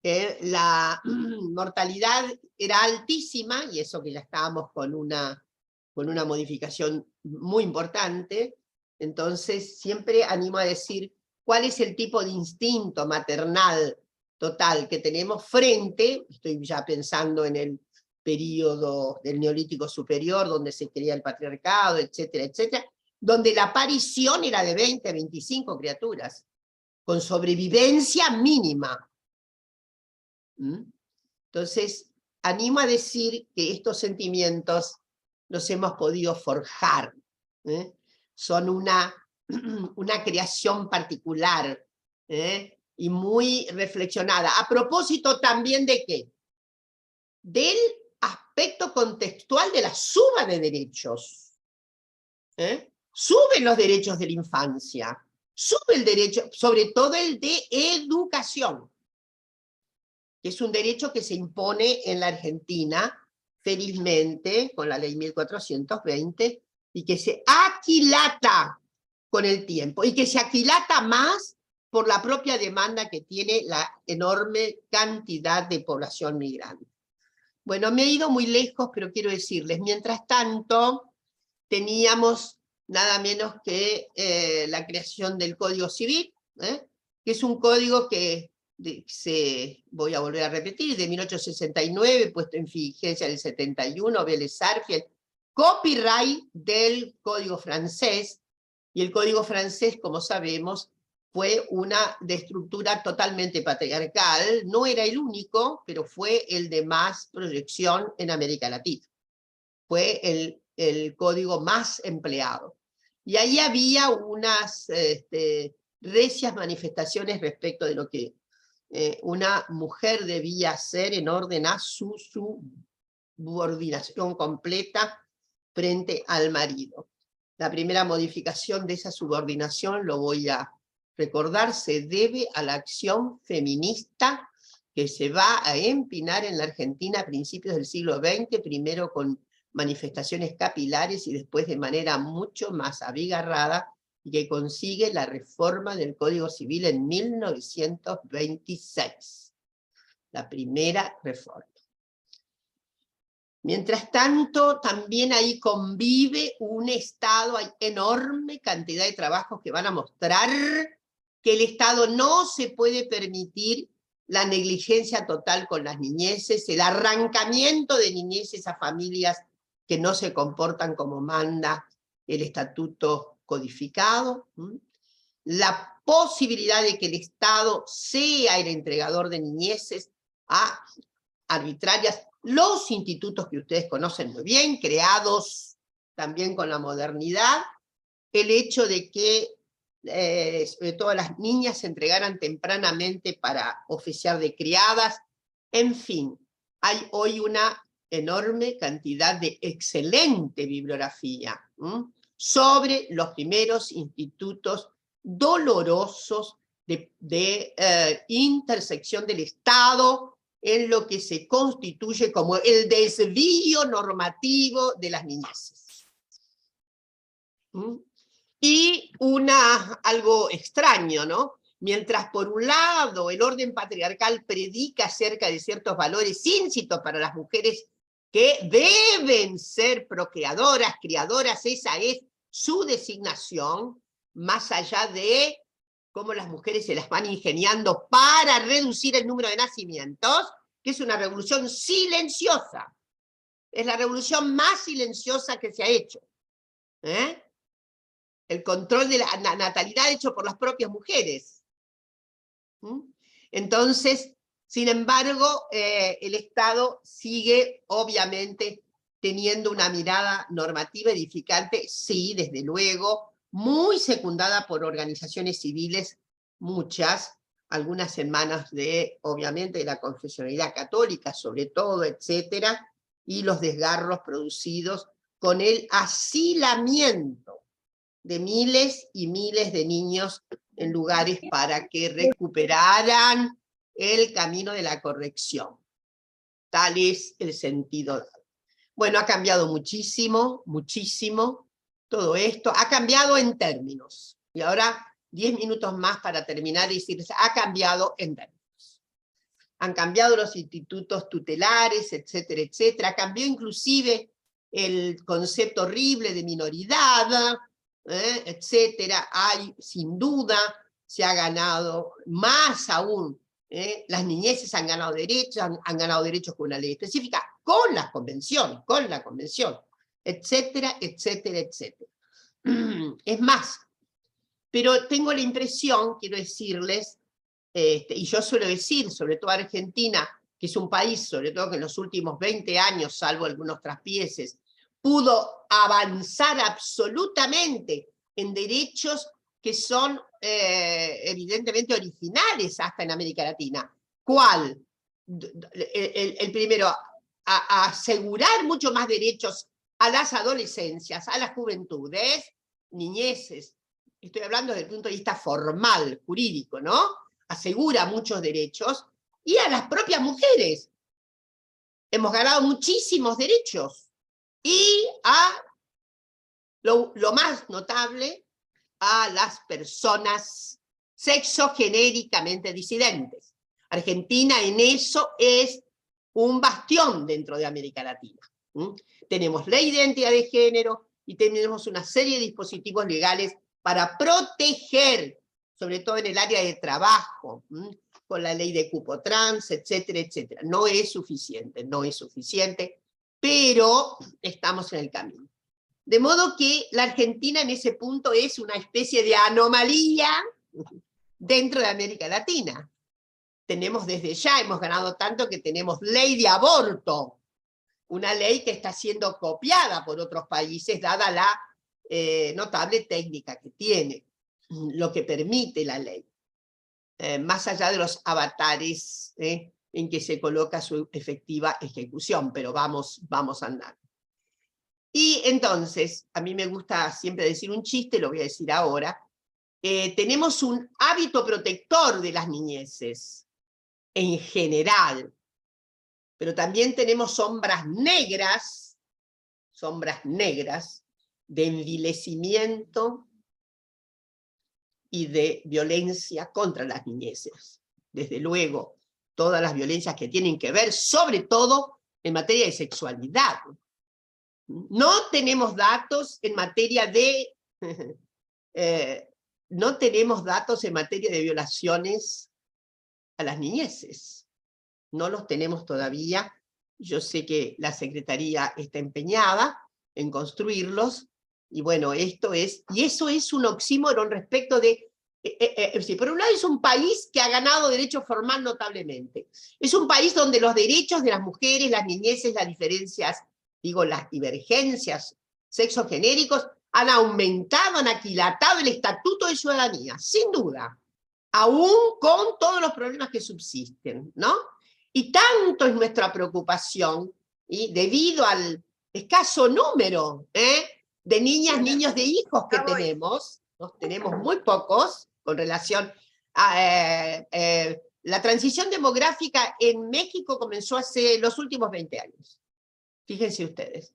La mortalidad era altísima, y eso que ya estábamos con una modificación muy importante. Entonces siempre animo a decir cuál es el tipo de instinto maternal total que tenemos frente, estoy ya pensando en el periodo del Neolítico Superior, donde se crea el patriarcado, etcétera, etcétera, donde la aparición era de 20 a 25 criaturas, con sobrevivencia mínima. Entonces, animo a decir que estos sentimientos los hemos podido forjar, ¿eh? Son una creación particular, ¿eh? Y muy reflexionada. A propósito también de ¿qué? Del aspecto contextual de la suma de derechos. Suben los derechos de la infancia, sube el derecho, sobre todo el de educación, que es un derecho que se impone en la Argentina, felizmente, con la ley 1420, y que se aquilata con el tiempo, y que se aquilata más por la propia demanda que tiene la enorme cantidad de población migrante. Bueno, me he ido muy lejos, pero quiero decirles, mientras tanto, teníamos nada menos que la creación del Código Civil, que es un código que voy a volver a repetir, de 1869, puesto en vigencia del 71, Vélez Sarsfield, copyright del Código francés, y el Código francés, como sabemos, fue una de estructura totalmente patriarcal, no era el único, pero fue el de más proyección en América Latina. Fue el código más empleado. Y ahí había unas recias manifestaciones respecto de lo que una mujer debía hacer en orden a su subordinación completa frente al marido. La primera modificación de esa subordinación, lo voy a recordar, se debe a la acción feminista que se va a empinar en la Argentina a principios del siglo XX, primero con manifestaciones capilares y después de manera mucho más abigarrada, y que consigue la reforma del Código Civil en 1926. La primera reforma. Mientras tanto, también ahí convive un Estado, hay enorme cantidad de trabajos que van a mostrar que el Estado no se puede permitir la negligencia total con las niñeces, el arrancamiento de niñeces a familias que no se comportan como manda el estatuto codificado, la posibilidad de que el Estado sea el entregador de niñeces a arbitrarias, los institutos que ustedes conocen muy bien, creados también con la modernidad, el hecho de que sobre todo las niñas se entregaran tempranamente para oficiar de criadas, en fin, hay hoy una enorme cantidad de excelente bibliografía sobre los primeros institutos dolorosos de intersección del Estado en lo que se constituye como el desvío normativo de las niñeces. Y algo extraño, ¿no? Mientras por un lado el orden patriarcal predica acerca de ciertos valores íncitos para las mujeres que deben ser procreadoras, criadoras, esa es su designación, más allá de cómo las mujeres se las van ingeniando para reducir el número de nacimientos, que es una revolución silenciosa. Es la revolución más silenciosa que se ha hecho. El control de la natalidad hecho por las propias mujeres. Entonces, sin embargo, el Estado sigue, obviamente, teniendo una mirada normativa edificante, sí, desde luego, muy secundada por organizaciones civiles, muchas, algunas en manos de, obviamente, de la confesionalidad católica, sobre todo, etcétera, y los desgarros producidos con el asilamiento de miles y miles de niños en lugares para que recuperaran el camino de la corrección. Tal es el sentido. Bueno, ha cambiado muchísimo, muchísimo todo esto. Ha cambiado en términos. Y ahora 10 minutos más para terminar y decirles, ha cambiado en términos. Han cambiado los institutos tutelares, etcétera, etcétera. Cambió inclusive el concepto horrible de minoridad, etcétera. Hay, sin duda, se ha ganado más aún. Las niñeces han ganado derechos, han ganado derechos con una ley específica, con la convención, etcétera, etcétera, etcétera. Es más, pero tengo la impresión, quiero decirles, y yo suelo decir, sobre todo Argentina, que es un país, sobre todo que en los últimos 20 años, salvo algunos traspieces, pudo avanzar absolutamente en derechos que son evidentemente originales hasta en América Latina. ¿Cuál? El primero, a asegurar mucho más derechos a las adolescencias, a las juventudes, niñeces. Estoy hablando desde el punto de vista formal, jurídico, ¿no? Asegura muchos derechos, y a las propias mujeres. Hemos ganado muchísimos derechos. Y a lo más notable, a las personas sexogenéricamente disidentes. Argentina en eso es un bastión dentro de América Latina. Tenemos ley de identidad de género y tenemos una serie de dispositivos legales para proteger, sobre todo en el área de trabajo, con la ley de cupo trans, etcétera, etcétera. No es suficiente, pero estamos en el camino. De modo que la Argentina en ese punto es una especie de anomalía dentro de América Latina. Tenemos desde ya, hemos ganado tanto que tenemos ley de aborto, una ley que está siendo copiada por otros países, dada la notable técnica que tiene, lo que permite la ley, más allá de los avatares en que se coloca su efectiva ejecución, pero vamos andando. Y entonces, a mí me gusta siempre decir un chiste, lo voy a decir ahora, tenemos un hábito protector de las niñeces, en general, pero también tenemos sombras negras de envilecimiento y de violencia contra las niñeces. Desde luego, todas las violencias que tienen que ver, sobre todo, en materia de sexualidad. No tenemos datos en materia de... no tenemos datos en materia de violaciones a las niñeces. No los tenemos todavía. Yo sé que la Secretaría está empeñada en construirlos, y bueno, esto es... Y eso es un oxímoron respecto de... por un lado es un país que ha ganado derecho formal notablemente. Es un país donde los derechos de las mujeres, las niñeces, las diferencias, digo, las divergencias sexogenéricos, han aumentado, han aquilatado el estatuto de ciudadanía, sin duda, aún con todos los problemas que subsisten, ¿no? Y tanto es nuestra preocupación, y debido al escaso número de niñas, niños, de hijos que tenemos muy pocos, con relación a... la transición demográfica en México comenzó hace los últimos 20 años. Fíjense ustedes.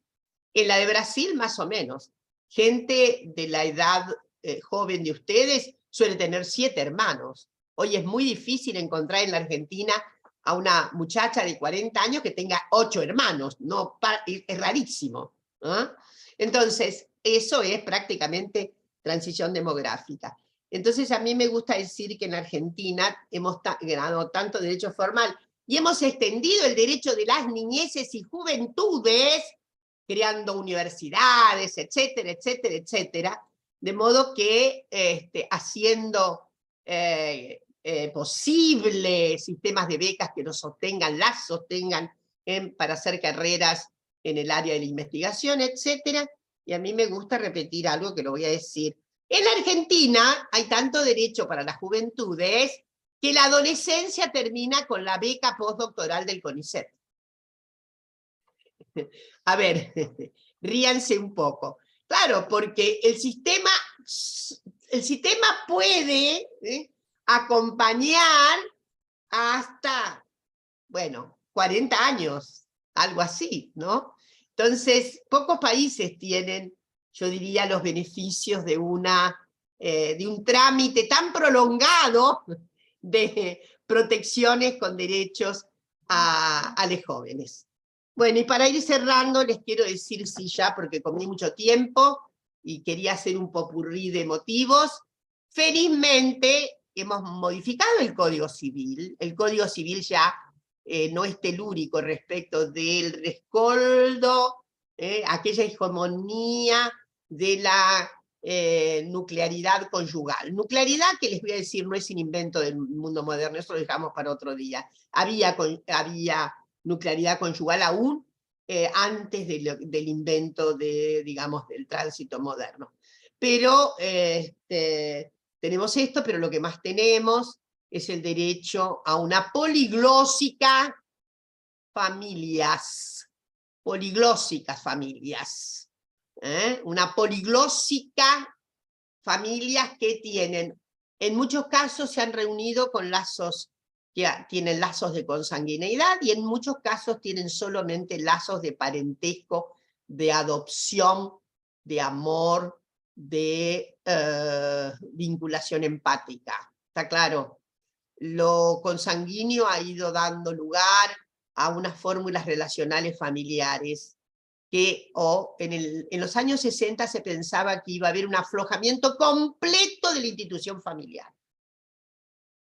En la de Brasil, más o menos. Gente de la edad joven de ustedes suele tener 7 hermanos. Hoy es muy difícil encontrar en la Argentina a una muchacha de 40 años que tenga 8 hermanos. No, es rarísimo. Entonces, eso es prácticamente transición demográfica. Entonces, a mí me gusta decir que en Argentina hemos ganado tanto derecho formal y hemos extendido el derecho de las niñeces y juventudes, creando universidades, etcétera, etcétera, etcétera, de modo que haciendo posible sistemas de becas que las sostengan para hacer carreras en el área de la investigación, etcétera. Y a mí me gusta repetir algo que lo voy a decir. En la Argentina hay tanto derecho para las juventudes que la adolescencia termina con la beca postdoctoral del CONICET. A ver, ríanse un poco. Claro, porque el sistema puede acompañar hasta, bueno, 40 años, algo así, ¿no? Entonces, pocos países tienen, yo diría, los beneficios de un trámite tan prolongado de protecciones con derechos a los jóvenes. Bueno, y para ir cerrando, les quiero decir, sí, ya, porque comí mucho tiempo, y quería hacer un popurrí de motivos. Felizmente, hemos modificado el Código Civil. El Código Civil ya no es telúrico respecto del rescoldo, aquella hegemonía de la nuclearidad conyugal. Nuclearidad, que les voy a decir, no es un invento del mundo moderno, eso lo dejamos para otro día. Había nuclearidad conyugal aún antes del invento digamos, del tránsito moderno. Pero tenemos esto, pero lo que más tenemos es el derecho a una poliglósica familias. Poliglósicas familias. Una poliglósica familias que tienen, en muchos casos se han reunido con lazos, que tienen lazos de consanguineidad, y en muchos casos tienen solamente lazos de parentesco, de adopción, de amor, de vinculación empática. ¿Está claro? Lo consanguíneo ha ido dando lugar a unas fórmulas relacionales familiares que en los años 60 se pensaba que iba a haber un aflojamiento completo de la institución familiar.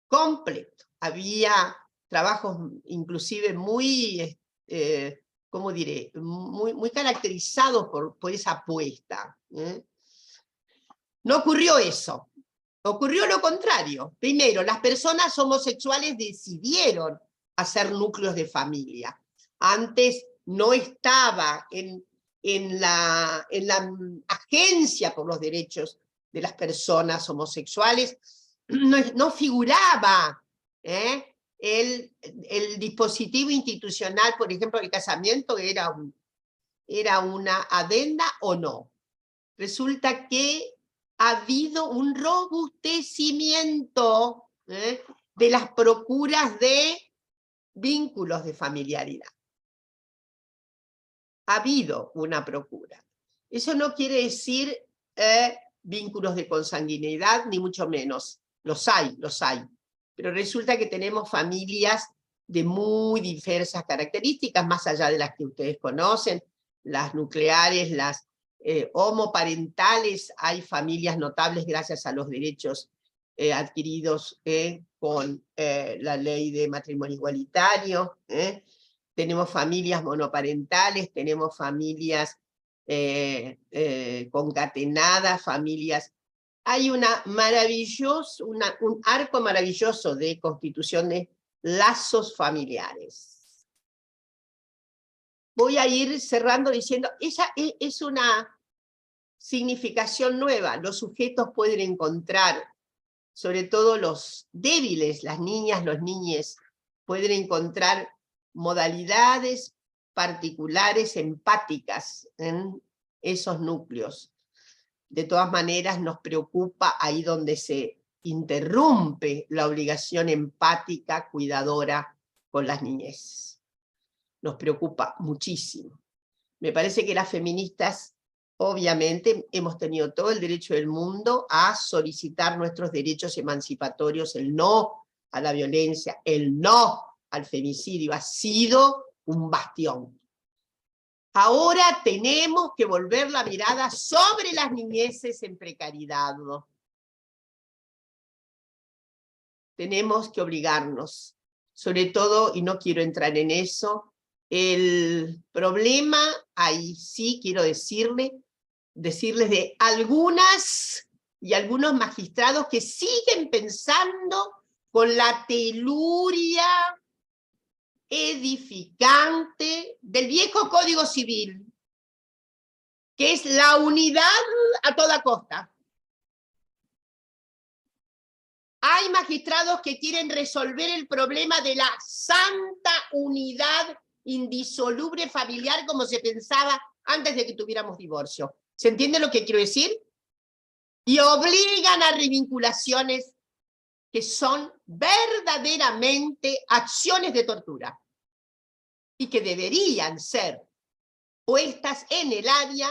Completo. Había trabajos inclusive muy, ¿cómo diré? Muy caracterizados por esa apuesta. No ocurrió eso. Ocurrió lo contrario. Primero, las personas homosexuales decidieron hacer núcleos de familia. Antes no estaba en la Agencia por los Derechos de las Personas Homosexuales, no figuraba el dispositivo institucional, por ejemplo, el casamiento era una adenda o no. Resulta que ha habido un robustecimiento de las procuras de vínculos de familiaridad. Ha habido una procura. Eso no quiere decir vínculos de consanguineidad, ni mucho menos. Los hay. Pero resulta que tenemos familias de muy diversas características, más allá de las que ustedes conocen, las nucleares, las homoparentales. Hay familias notables gracias a los derechos adquiridos con la ley de matrimonio igualitario. Tenemos familias monoparentales, tenemos familias concatenadas, familias... Hay un arco maravilloso de constitución de lazos familiares. Voy a ir cerrando diciendo, esa es una significación nueva. Los sujetos pueden encontrar, sobre todo los débiles, las niñas, los niñes, pueden encontrar modalidades particulares empáticas en esos núcleos. De todas maneras, nos preocupa ahí donde se interrumpe la obligación empática, cuidadora con las niñez. Nos preocupa muchísimo. Me parece que las feministas, obviamente, hemos tenido todo el derecho del mundo a solicitar nuestros derechos emancipatorios, el no a la violencia, el no al femicidio, ha sido un bastión. Ahora tenemos que volver la mirada sobre las niñeces en precariedad. Tenemos que obligarnos, sobre todo, y no quiero entrar en eso, el problema, ahí sí quiero decirles de algunas y algunos magistrados que siguen pensando con la teluria edificante del viejo Código Civil, que es la unidad a toda costa. Hay magistrados que quieren resolver el problema de la santa unidad indisoluble familiar como se pensaba antes de que tuviéramos divorcio. ¿Se entiende lo que quiero decir? Y obligan a revinculaciones que son verdaderamente acciones de tortura. y que deberían ser puestas en el área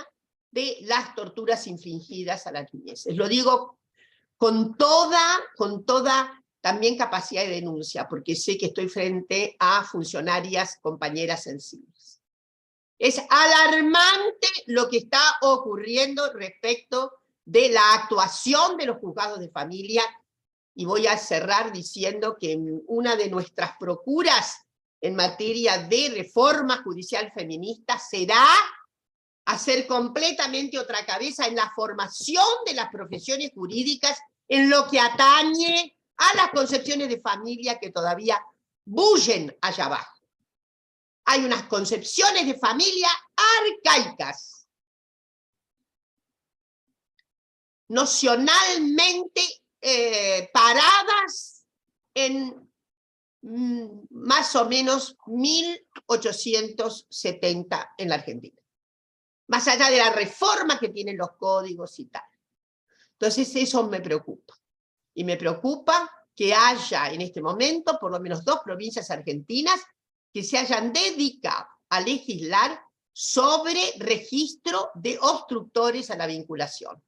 de las torturas infligidas a las niñeces. Lo digo con toda también capacidad de denuncia, porque sé que estoy frente a funcionarias, compañeras sensibles. Es alarmante lo que está ocurriendo respecto de la actuación de los juzgados de familia, y voy a cerrar diciendo que una de nuestras procuras en materia de reforma judicial feminista será hacer completamente otra cabeza en la formación de las profesiones jurídicas en lo que atañe a las concepciones de familia que todavía bullen allá abajo. Hay unas concepciones de familia arcaicas, nocionalmente paradas en más o menos 1870 en la Argentina. Más allá de la reforma que tienen los códigos y tal. Entonces eso me preocupa. Y me preocupa que haya en este momento por lo menos 2 provincias argentinas que se hayan dedicado a legislar sobre registro de obstructores a la vinculación.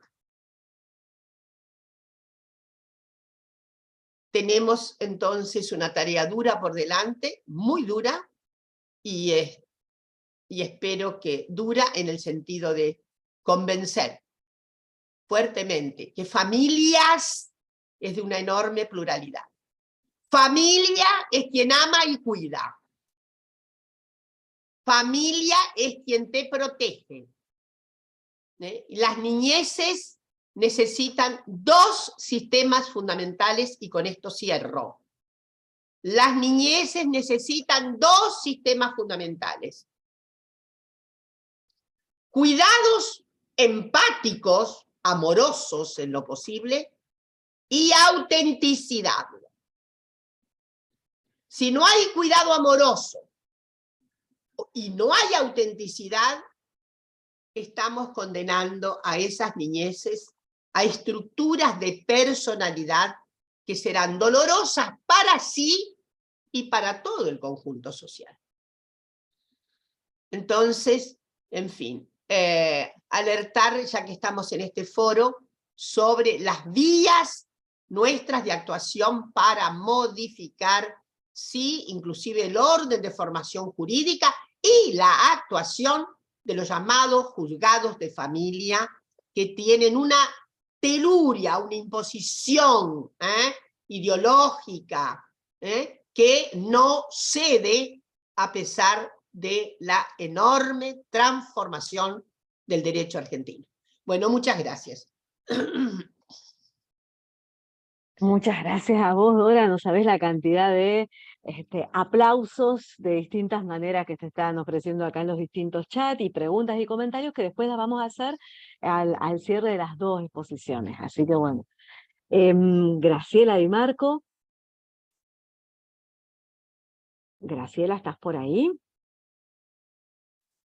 Tenemos entonces una tarea dura por delante, muy dura, y espero que dura en el sentido de convencer fuertemente que familias es de una enorme pluralidad. Familia es quien ama y cuida. Familia es quien te protege. Las niñeces necesitan 2 sistemas fundamentales, y con esto cierro. Las niñeces necesitan 2 sistemas fundamentales. Cuidados empáticos, amorosos en lo posible, y autenticidad. Si no hay cuidado amoroso y no hay autenticidad, estamos condenando a esas niñeces a estructuras de personalidad que serán dolorosas para sí y para todo el conjunto social. Entonces, en fin, alertar, ya que estamos en este foro, sobre las vías nuestras de actuación para modificar, sí, inclusive el orden de formación jurídica y la actuación de los llamados juzgados de familia, que tienen una teluria, una imposición ideológica que no cede a pesar de la enorme transformación del derecho argentino. Bueno, muchas gracias. Muchas gracias a vos, Dora. No sabés la cantidad de aplausos de distintas maneras que te están ofreciendo acá en los distintos chats y preguntas y comentarios que después las vamos a hacer al cierre de las 2 exposiciones. Así que bueno. Graciela Di Marco. Graciela, ¿estás por ahí?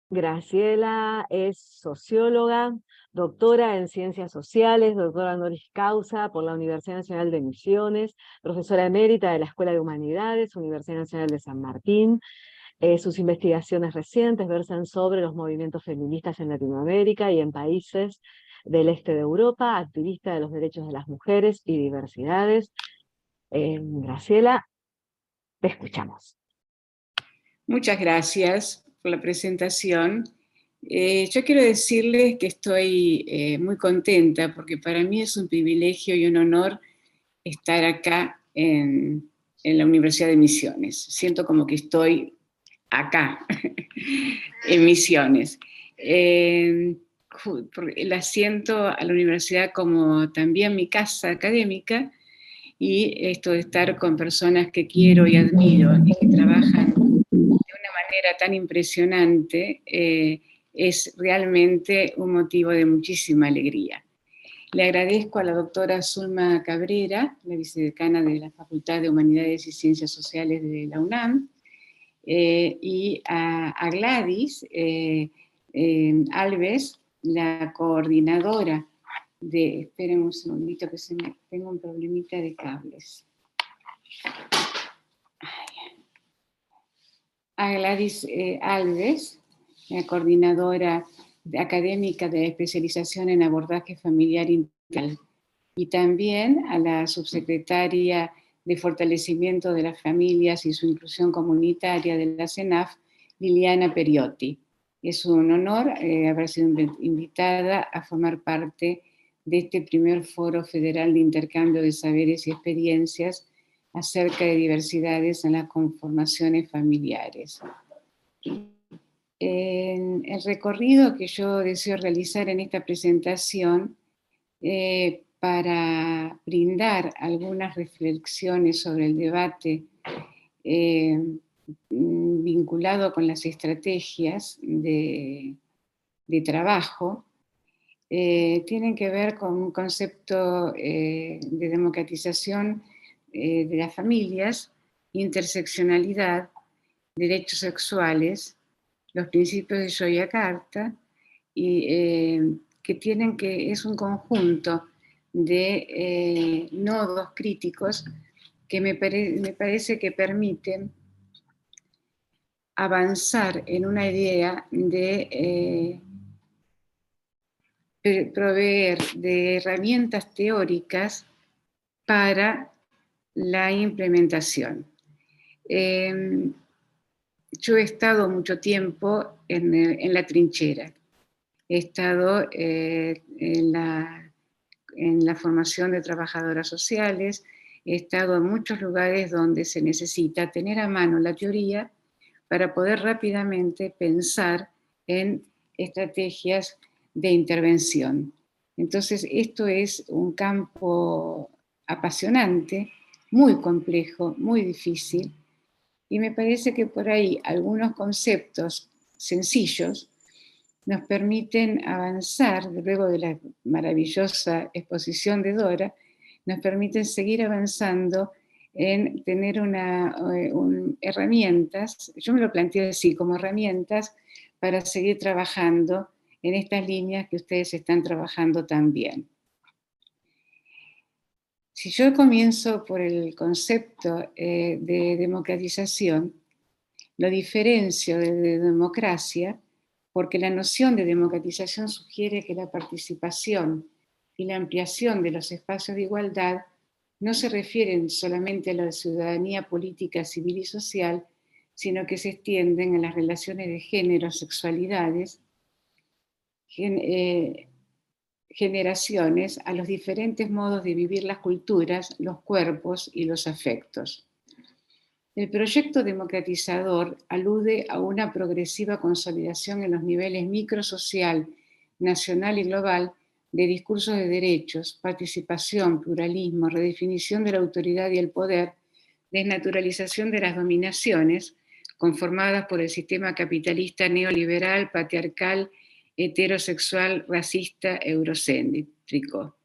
Graciela es socióloga, doctora en Ciencias Sociales, doctora honoris causa por la Universidad Nacional de Misiones, profesora emérita de la Escuela de Humanidades, Universidad Nacional de San Martín. Sus investigaciones recientes versan sobre los movimientos feministas en Latinoamérica y en países del este de Europa, activista de los derechos de las mujeres y diversidades. Graciela, te escuchamos. Muchas gracias por la presentación. Yo quiero decirles que estoy muy contenta porque para mí es un privilegio y un honor estar acá en la Universidad de Misiones. Siento como que estoy acá, en Misiones. La siento a la universidad como también mi casa académica, y esto de estar con personas que quiero y admiro y que trabajan de una manera tan impresionante es realmente un motivo de muchísima alegría. Le agradezco a la doctora Zulma Cabrera, la vicedecana de la Facultad de Humanidades y Ciencias Sociales de la UNAM, y a Gladys Alves, la coordinadora de, esperen un segundito que tengo un problemita de cables. a Gladys Alves, la coordinadora académica de especialización en abordaje familiar integral, y también a la subsecretaria de Fortalecimiento de las Familias y su Inclusión Comunitaria de la CENAF, Liliana Periotti. Es un honor haber sido invitada a formar parte de este primer foro federal de intercambio de saberes y experiencias acerca de diversidades en las conformaciones familiares. En el recorrido que yo deseo realizar en esta presentación, para brindar algunas reflexiones sobre el debate vinculado con las estrategias de trabajo, tienen que ver con un concepto de democratización de las familias, interseccionalidad, derechos sexuales, los principios de Yogyakarta, y es un conjunto de nodos críticos que me parece que permiten avanzar en una idea de proveer de herramientas teóricas para la implementación. Yo he estado mucho tiempo en la trinchera. He estado en la formación de trabajadoras sociales, he estado en muchos lugares donde se necesita tener a mano la teoría para poder rápidamente pensar en estrategias de intervención. Entonces, esto es un campo apasionante, muy complejo, muy difícil, y me parece que por ahí algunos conceptos sencillos nos permiten avanzar, luego de la maravillosa exposición de Dora, nos permiten seguir avanzando en tener herramientas, yo me lo planteo así, como herramientas para seguir trabajando en estas líneas que ustedes están trabajando también. Si yo comienzo por el concepto de democratización, lo diferencio de democracia, porque la noción de democratización sugiere que la participación y la ampliación de los espacios de igualdad no se refieren solamente a la ciudadanía política, civil y social, sino que se extienden a las relaciones de género, sexualidades, generaciones, a los diferentes modos de vivir las culturas, los cuerpos y los afectos. El proyecto democratizador alude a una progresiva consolidación en los niveles microsocial, nacional y global de discursos de derechos, participación, pluralismo, redefinición de la autoridad y el poder, desnaturalización de las dominaciones conformadas por el sistema capitalista neoliberal, patriarcal, heterosexual, racista, eurocéntrico.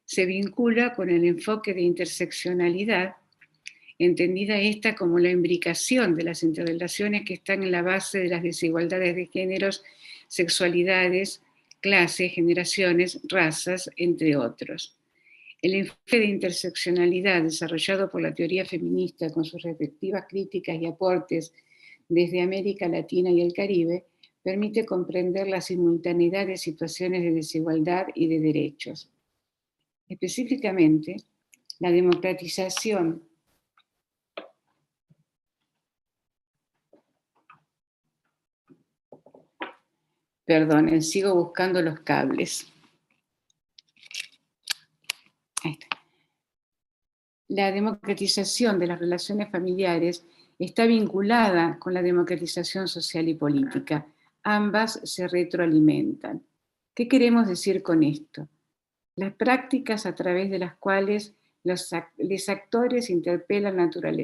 Se vincula con el enfoque de interseccionalidad, entendida esta como la imbricación de las interrelaciones que están en la base de las desigualdades de géneros, sexualidades, clases, generaciones, razas, entre otros. El enfoque de interseccionalidad desarrollado por la teoría feminista con sus respectivas críticas y aportes desde América Latina y el Caribe permite comprender la simultaneidad de situaciones de desigualdad y de derechos. Específicamente, la democratización Perdonen, sigo buscando los cables. Ahí está. La democratización de las relaciones familiares está vinculada con la democratización social y política. Ambas se retroalimentan. ¿Qué queremos decir con esto? Las prácticas a través de las cuales los actores interpelan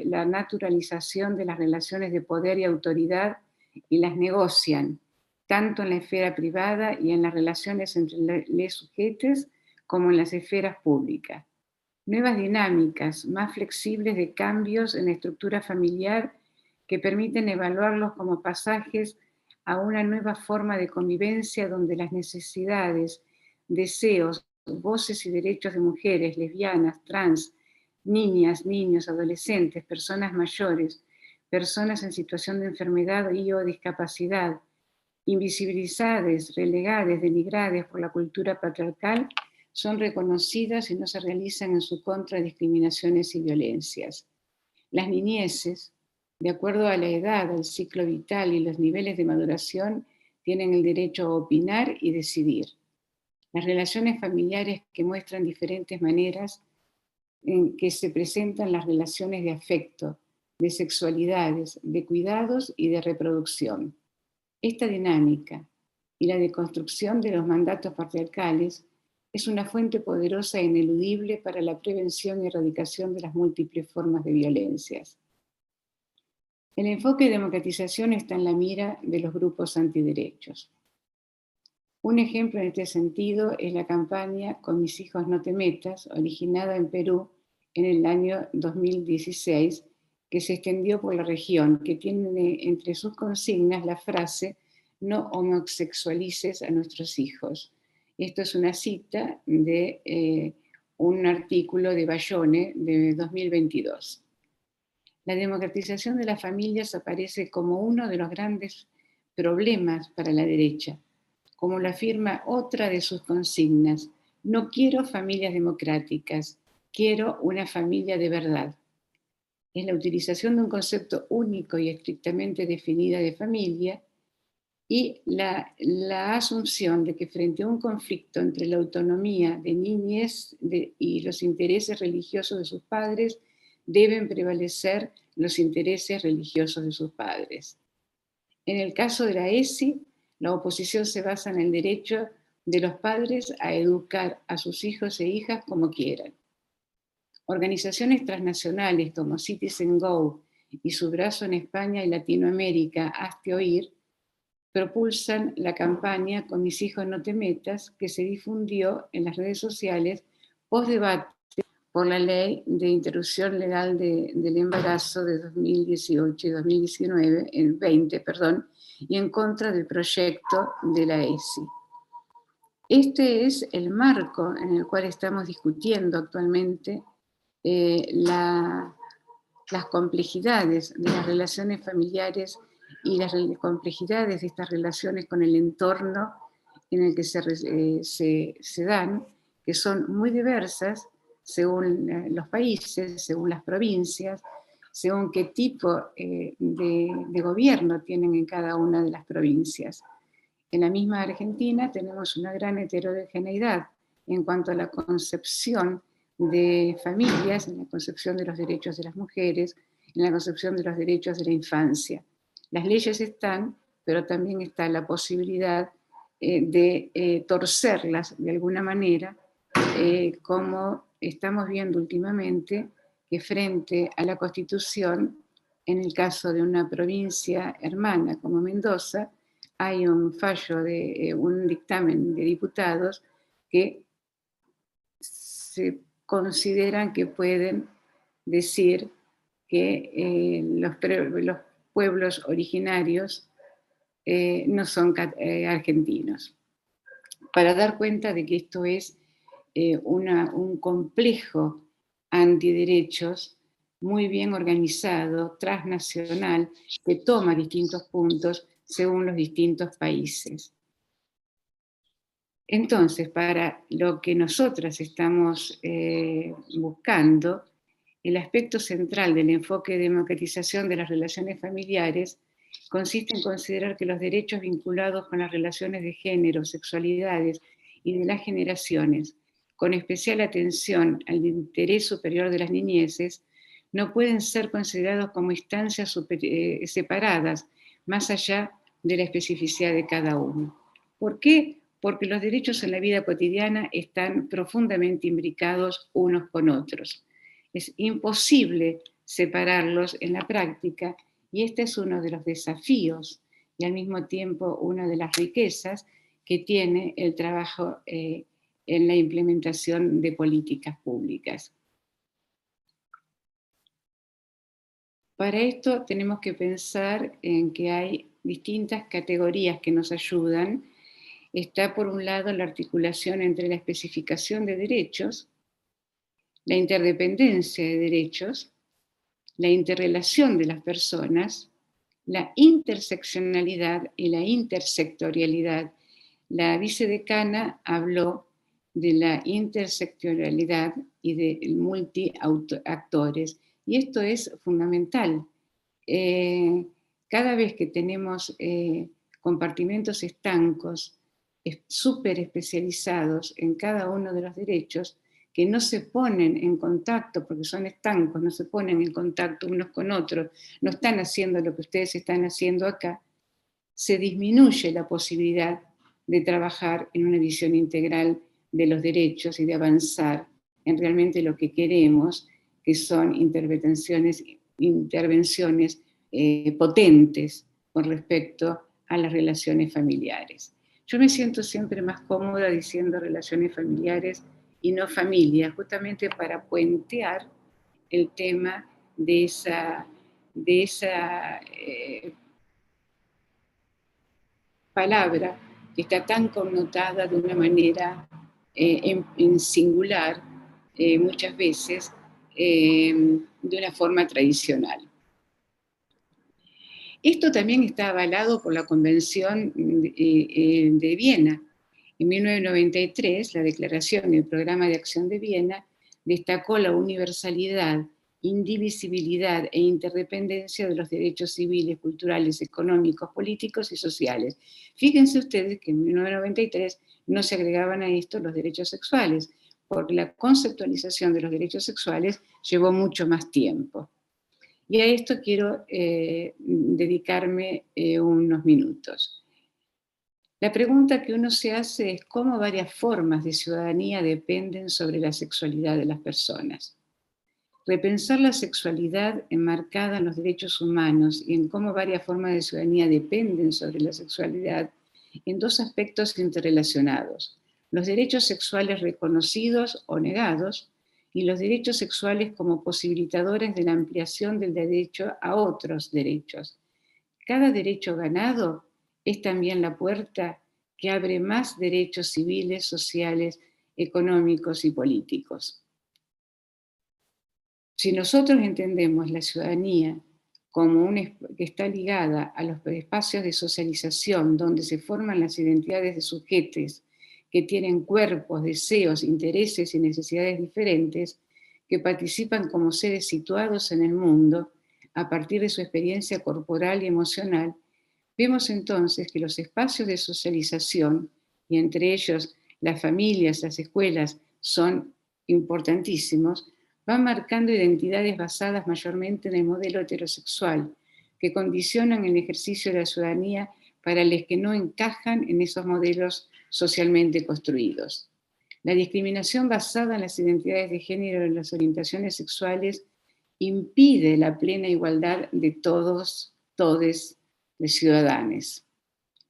la naturalización de las relaciones de poder y autoridad y las negocian, tanto en la esfera privada y en las relaciones entre los sujetos como en las esferas públicas. Nuevas dinámicas más flexibles de cambios en la estructura familiar que permiten evaluarlos como pasajes a una nueva forma de convivencia donde las necesidades, deseos, voces y derechos de mujeres, lesbianas, trans, niñas, niños, adolescentes, personas mayores, personas en situación de enfermedad y o discapacidad, invisibilizadas, relegadas, denigradas por la cultura patriarcal, son reconocidas y no se realizan en su contra discriminaciones y violencias. Las niñeces, de acuerdo a la edad, al ciclo vital y los niveles de maduración, tienen el derecho a opinar y decidir. Las relaciones familiares que muestran diferentes maneras en que se presentan las relaciones de afecto, de sexualidades, de cuidados y de reproducción. Esta dinámica y la deconstrucción de los mandatos patriarcales es una fuente poderosa e ineludible para la prevención y erradicación de las múltiples formas de violencias. El enfoque de democratización está en la mira de los grupos antiderechos. Un ejemplo en este sentido es la campaña Con mis hijos no te metas, originada en Perú en el año 2016, que se extendió por la región, que tiene entre sus consignas la frase "no homosexualices a nuestros hijos". Esto es una cita de un artículo de Bayone de 2022. La democratización de las familias aparece como uno de los grandes problemas para la derecha, como lo afirma otra de sus consignas: no quiero familias democráticas, quiero una familia de verdad. Es la utilización de un concepto único y estrictamente definida de familia y la asunción de que frente a un conflicto entre la autonomía de niñez y los intereses religiosos de sus padres, deben prevalecer los intereses religiosos de sus padres. En el caso de la ESI, la oposición se basa en el derecho de los padres a educar a sus hijos e hijas como quieran. Organizaciones transnacionales como Citizen Go y su brazo en España y Latinoamérica, Hazte Oír, propulsan la campaña Con mis hijos no te metas, que se difundió en las redes sociales post-debate por la ley de interrupción legal del embarazo de 2018 y 2019, el 20, y en contra del proyecto de la ESI. Este es el marco en el cual estamos discutiendo actualmente las complejidades de las relaciones familiares y las complejidades de estas relaciones con el entorno en el que se dan, que son muy diversas según los países, según las provincias, según qué tipo de gobierno tienen en cada una de las provincias. En la misma Argentina tenemos una gran heterogeneidad en cuanto a la concepción de familias, en la concepción de los derechos de las mujeres, en la concepción de los derechos de la infancia. Las leyes están, pero también está la posibilidad de torcerlas de alguna manera, como estamos viendo últimamente que frente a la Constitución, en el caso de una provincia hermana como Mendoza, hay un fallo de un dictamen de diputados que se consideran que pueden decir que los pueblos originarios no son argentinos, para dar cuenta de que esto es un complejo antiderechos muy bien organizado, transnacional, que toma distintos puntos según los distintos países. Entonces, para lo que nosotras estamos buscando, el aspecto central del enfoque de democratización de las relaciones familiares consiste en considerar que los derechos vinculados con las relaciones de género, sexualidades y de las generaciones, con especial atención al interés superior de las niñeces, no pueden ser considerados como instancias separadas, más allá de la especificidad de cada uno. ¿Por qué? Porque los derechos en la vida cotidiana están profundamente imbricados unos con otros. Es imposible separarlos en la práctica y este es uno de los desafíos y al mismo tiempo una de las riquezas que tiene el trabajo en la implementación de políticas públicas. Para esto tenemos que pensar en que hay distintas categorías que nos ayudan. Está por un lado la articulación entre la especificación de derechos, la interdependencia de derechos, la interrelación de las personas, la interseccionalidad y la intersectorialidad. La vicedecana habló de la intersectorialidad y de multi-actores, y esto es fundamental. Cada vez que tenemos compartimentos estancos, súper especializados en cada uno de los derechos, que no se ponen en contacto, porque son estancos, no se ponen en contacto unos con otros, no están haciendo lo que ustedes están haciendo acá, se disminuye la posibilidad de trabajar en una visión integral de los derechos y de avanzar en realmente lo que queremos, que son intervenciones potentes con respecto a las relaciones familiares. Yo me siento siempre más cómoda diciendo relaciones familiares y no familia, justamente para puentear el tema de esa palabra que está tan connotada de una manera en singular, muchas veces de una forma tradicional. Esto también está avalado por la Convención de Viena. En 1993, la Declaración y el Programa de Acción de Viena destacó la universalidad, indivisibilidad e interdependencia de los derechos civiles, culturales, económicos, políticos y sociales. Fíjense ustedes que en 1993 no se agregaban a esto los derechos sexuales, porque la conceptualización de los derechos sexuales llevó mucho más tiempo. Y a esto quiero dedicarme unos minutos. La pregunta que uno se hace es cómo varias formas de ciudadanía dependen sobre la sexualidad de las personas. Repensar la sexualidad enmarcada en los derechos humanos y en cómo varias formas de ciudadanía dependen sobre la sexualidad en dos aspectos interrelacionados: los derechos sexuales reconocidos o negados y los derechos sexuales como posibilitadores de la ampliación del derecho a otros derechos. Cada derecho ganado es también la puerta que abre más derechos civiles, sociales, económicos y políticos. Si nosotros entendemos la ciudadanía como que está ligada a los espacios de socialización donde se forman las identidades de sujetos que tienen cuerpos, deseos, intereses y necesidades diferentes, que participan como seres situados en el mundo a partir de su experiencia corporal y emocional, vemos entonces que los espacios de socialización, y entre ellos las familias, las escuelas, son importantísimos, van marcando identidades basadas mayormente en el modelo heterosexual, que condicionan el ejercicio de la ciudadanía para los que no encajan en esos modelos socialmente construidos. La discriminación basada en las identidades de género y en las orientaciones sexuales impide la plena igualdad de todos, todes, de ciudadanos.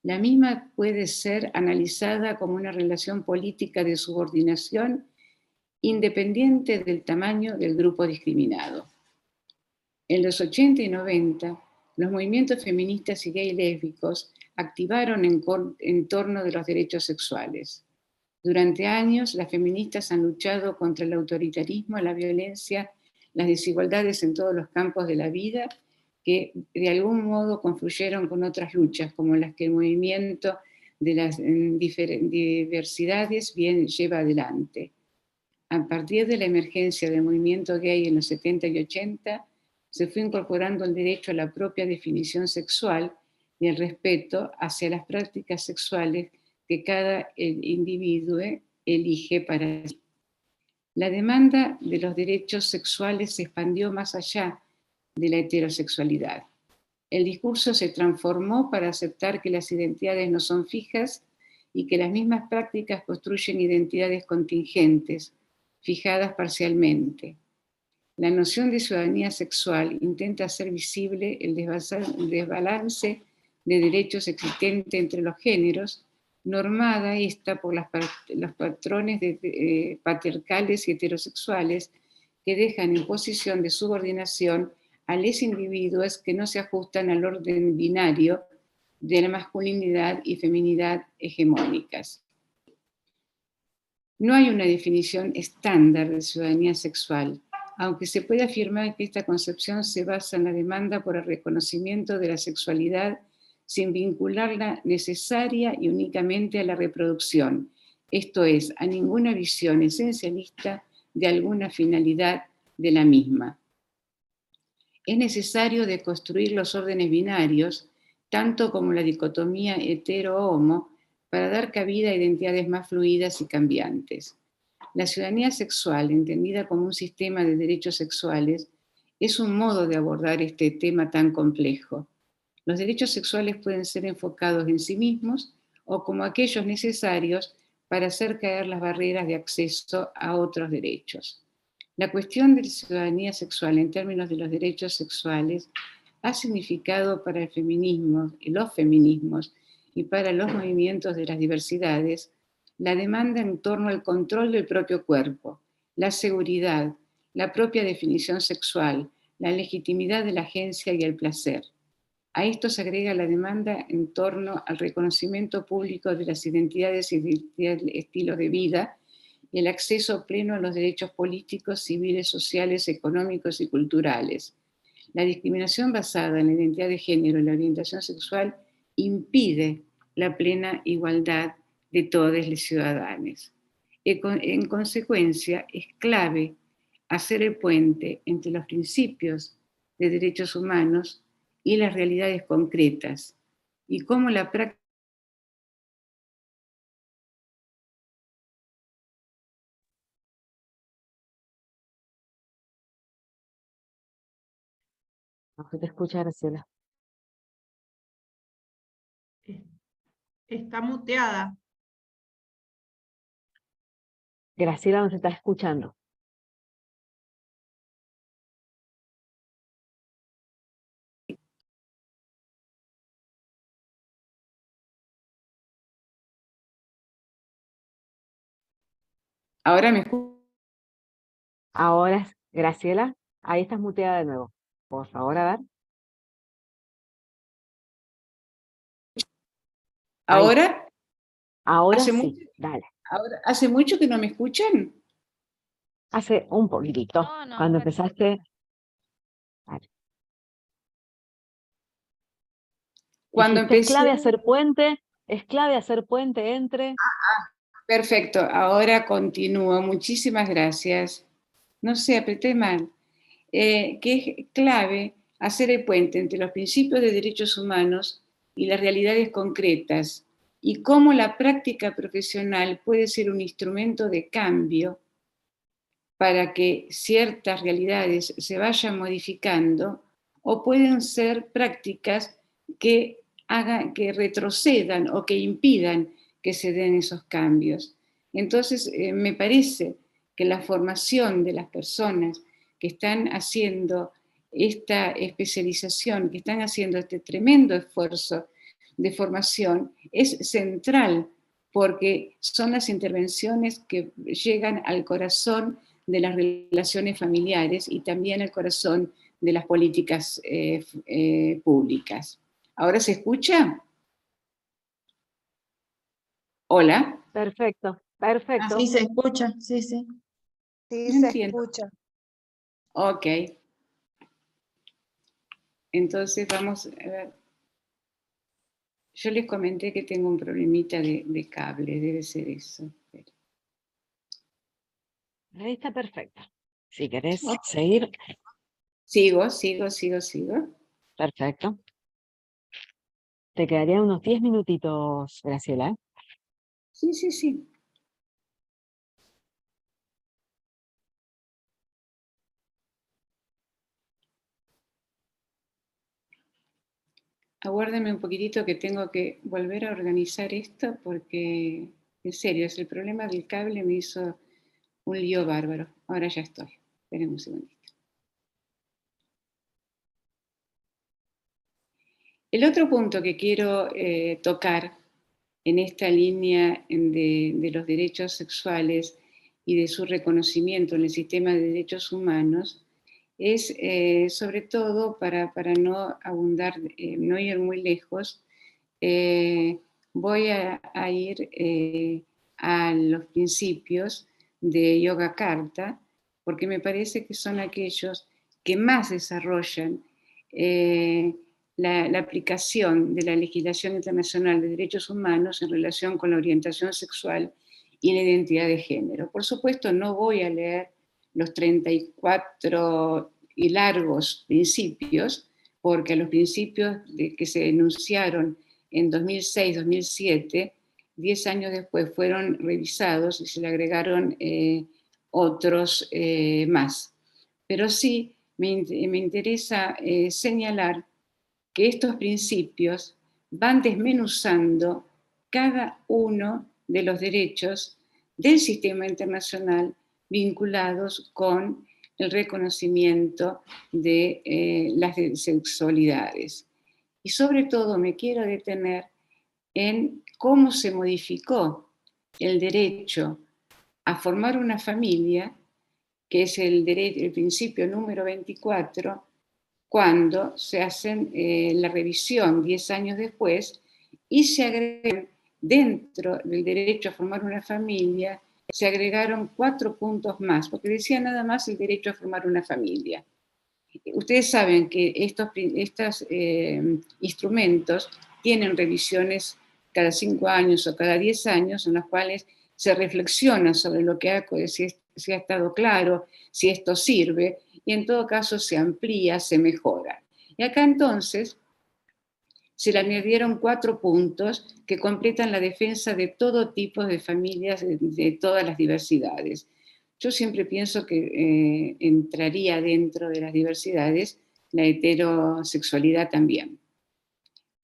La misma puede ser analizada como una relación política de subordinación independiente del tamaño del grupo discriminado. En los 80 y 90, los movimientos feministas y gay lésbicos activaron en torno de los derechos sexuales. Durante años, las feministas han luchado contra el autoritarismo, la violencia, las desigualdades en todos los campos de la vida, que de algún modo confluyeron con otras luchas, como las que el movimiento de las diversidades bien lleva adelante. A partir de la emergencia del movimiento gay en los 70 y 80, se fue incorporando el derecho a la propia definición sexual y el respeto hacia las prácticas sexuales que cada individuo elige para sí. La demanda de los derechos sexuales se expandió más allá de la heterosexualidad. El discurso se transformó para aceptar que las identidades no son fijas y que las mismas prácticas construyen identidades contingentes, fijadas parcialmente. La noción de ciudadanía sexual intenta hacer visible el desbalance de derechos existente entre los géneros, normada esta por los patrones patriarcales y heterosexuales que dejan en posición de subordinación a los individuos que no se ajustan al orden binario de la masculinidad y feminidad hegemónicas. No hay una definición estándar de ciudadanía sexual, aunque se puede afirmar que esta concepción se basa en la demanda por el reconocimiento de la sexualidad sin vincularla necesaria y únicamente a la reproducción, esto es, a ninguna visión esencialista de alguna finalidad de la misma. Es necesario deconstruir los órdenes binarios, tanto como la dicotomía hetero-homo, para dar cabida a identidades más fluidas y cambiantes. La ciudadanía sexual, entendida como un sistema de derechos sexuales, es un modo de abordar este tema tan complejo. Los derechos sexuales pueden ser enfocados en sí mismos o como aquellos necesarios para hacer caer las barreras de acceso a otros derechos. La cuestión de la ciudadanía sexual en términos de los derechos sexuales ha significado para el feminismo y los feminismos y para los movimientos de las diversidades la demanda en torno al control del propio cuerpo, la seguridad, la propia definición sexual, la legitimidad de la agencia y el placer. A esto se agrega la demanda en torno al reconocimiento público de las identidades y estilos de vida y el acceso pleno a los derechos políticos, civiles, sociales, económicos y culturales. La discriminación basada en la identidad de género y la orientación sexual impide la plena igualdad de todos los ciudadanos. En consecuencia, es clave hacer el puente entre los principios de derechos humanos y las realidades concretas, y cómo la práctica No se te escucha, Graciela. Está muteada. Graciela no se está escuchando. ahora me escucha. Ahora, Graciela, ahí estás muteada de nuevo. Por favor, a ver. Ahí. Ahora ¿Hace sí, mucho? dale. ¿Hace mucho que no me escuchan? Hace un poquitito. No, Cuando empezaste. Vale. Cuando Dijiste, empecé. es clave hacer puente entre. Perfecto, ahora continúo. Muchísimas gracias. No sé, apreté mal. Que es clave hacer el puente entre los principios de derechos humanos y las realidades concretas, y cómo la práctica profesional puede ser un instrumento de cambio para que ciertas realidades se vayan modificando, o pueden ser prácticas que que retrocedan o que impidan que se den esos cambios. Entonces, me parece que la formación de las personas que están haciendo esta especialización, que están haciendo este tremendo esfuerzo de formación, es central, porque son las intervenciones que llegan al corazón de las relaciones familiares y también al corazón de las políticas públicas. ¿Ahora se escucha? Hola. Perfecto, perfecto. Sí, se escucha, sí, sí. Sí, No se entiendo. escucha. Ok. Entonces vamos a ver. Yo les comenté que tengo un problemita de cable, debe ser eso. Ahí está perfecto. Si querés Ok. seguir, Sigo. perfecto. Te quedarían unos 10 minutitos, Graciela. Sí. Aguárdame un poquitito que tengo que volver a organizar esto porque, en serio, es el problema del cable, me hizo un lío bárbaro. Ahora ya estoy. Esperen un segundito. El otro punto que quiero tocar en esta línea de los derechos sexuales y de su reconocimiento en el sistema de derechos humanos es, sobre todo, para no abundar, no ir muy lejos, voy a ir a los principios de Yogacarta, porque me parece que son aquellos que más desarrollan la aplicación de la legislación internacional de derechos humanos en relación con la orientación sexual y la identidad de género. Por supuesto, no voy a leer los 34 y largos principios, porque a los principios que se enunciaron en 2006-2007, 10 años después fueron revisados y se le agregaron otros más. Pero sí me interesa señalar que estos principios van desmenuzando cada uno de los derechos del sistema internacional vinculados con el reconocimiento de las sexualidades. Y sobre todo me quiero detener en cómo se modificó el derecho a formar una familia, que es el principio número 24, cuando se hace la revisión 10 años después y se agregan dentro del derecho a formar una familia, se agregaron 4 puntos más, porque decía nada más el derecho a formar una familia. Ustedes saben que estos instrumentos tienen revisiones cada 5 años o cada 10 años, en las cuales se reflexiona sobre lo que si ha estado claro, si esto sirve, y en todo caso se amplía, se mejora. Y acá entonces se le añadieron 4 puntos que completan la defensa de todo tipo de familias, de todas las diversidades. Yo siempre pienso que entraría dentro de las diversidades la heterosexualidad también.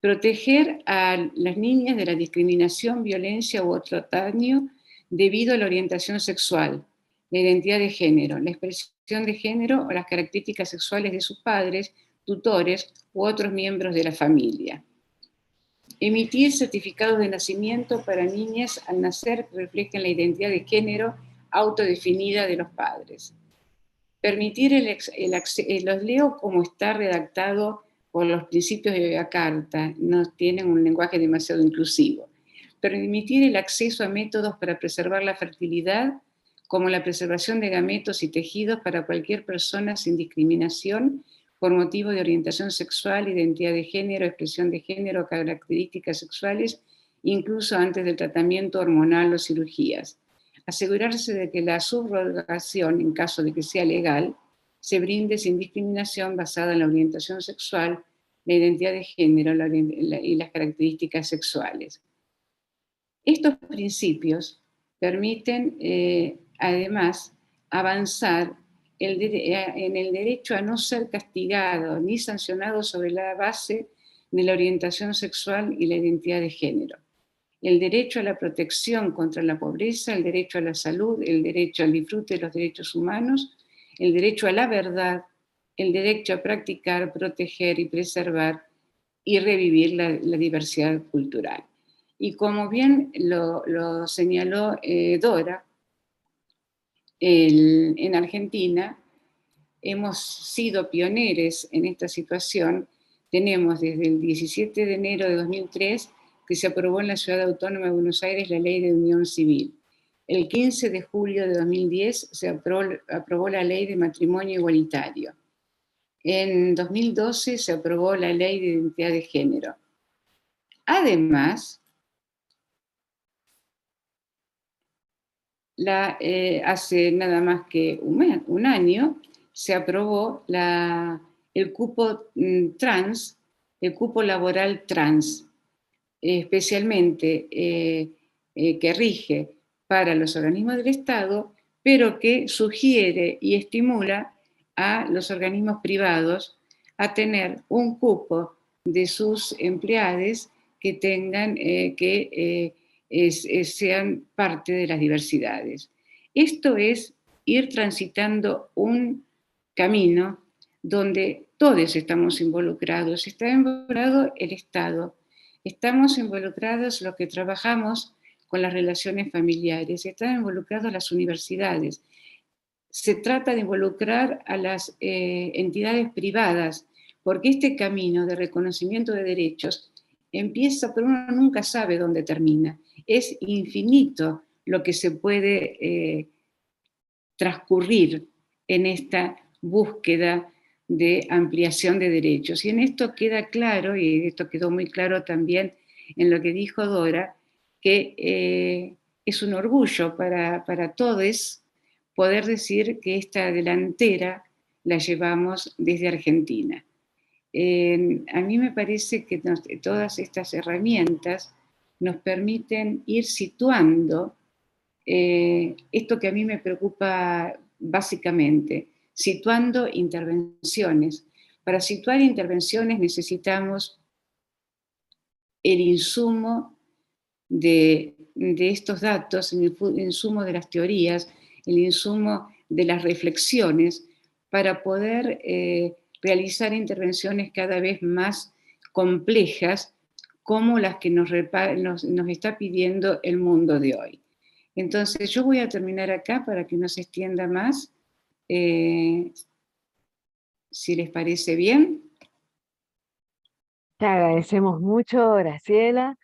Proteger a las niñas de la discriminación, violencia u otro daño debido a la orientación sexual, la identidad de género, la expresión de género o las características sexuales de sus padres, tutores u otros miembros de la familia. Emitir certificados de nacimiento para niñas al nacer que reflejen la identidad de género autodefinida de los padres. Permitir los leo como está redactado por los principios de la Carta, no tienen un lenguaje demasiado inclusivo. Permitir el acceso a métodos para preservar la fertilidad, como la preservación de gametos y tejidos para cualquier persona sin discriminación por motivo de orientación sexual, identidad de género, expresión de género o características sexuales, incluso antes del tratamiento hormonal o cirugías. Asegurarse de que la subrogación, en caso de que sea legal, se brinde sin discriminación basada en la orientación sexual, la identidad de género y las características sexuales. Estos principios permiten, además, avanzar en el derecho a no ser castigado ni sancionado sobre la base de la orientación sexual y la identidad de género. El derecho a la protección contra la pobreza, el derecho a la salud, el derecho al disfrute de los derechos humanos, el derecho a la verdad, el derecho a practicar, proteger y preservar y revivir la diversidad cultural. Y como bien lo señaló Dora, en Argentina hemos sido pioneros en esta situación. Tenemos desde el 17 de enero de 2003 que se aprobó en la Ciudad Autónoma de Buenos Aires la Ley de Unión Civil. El 15 de julio de 2010 se aprobó la Ley de Matrimonio Igualitario. En 2012 se aprobó la Ley de Identidad de Género. Además, hace nada más que un año se aprobó el cupo trans, el cupo laboral trans, especialmente que rige para los organismos del Estado, pero que sugiere y estimula a los organismos privados a tener un cupo de sus empleados que tengan sean parte de las diversidades. Esto es ir transitando un camino donde todos estamos involucrados. Está involucrado el Estado, estamos involucrados los que trabajamos con las relaciones familiares, están involucrados las universidades. Se trata de involucrar a las entidades privadas, porque este camino de reconocimiento de derechos empieza, pero uno nunca sabe dónde termina. Es infinito lo que se puede transcurrir en esta búsqueda de ampliación de derechos. Y en esto queda claro, y esto quedó muy claro también en lo que dijo Dora, que es un orgullo para todos poder decir que esta delantera la llevamos desde Argentina. A mí me parece que todas estas herramientas nos permiten ir situando esto que a mí me preocupa básicamente, situando intervenciones. Para situar intervenciones necesitamos el insumo de estos datos, el insumo de las teorías, el insumo de las reflexiones, para poder realizar intervenciones cada vez más complejas como las que nos está pidiendo el mundo de hoy. Entonces yo voy a terminar acá para que no se extienda más, si les parece bien. Te agradecemos mucho, Graciela.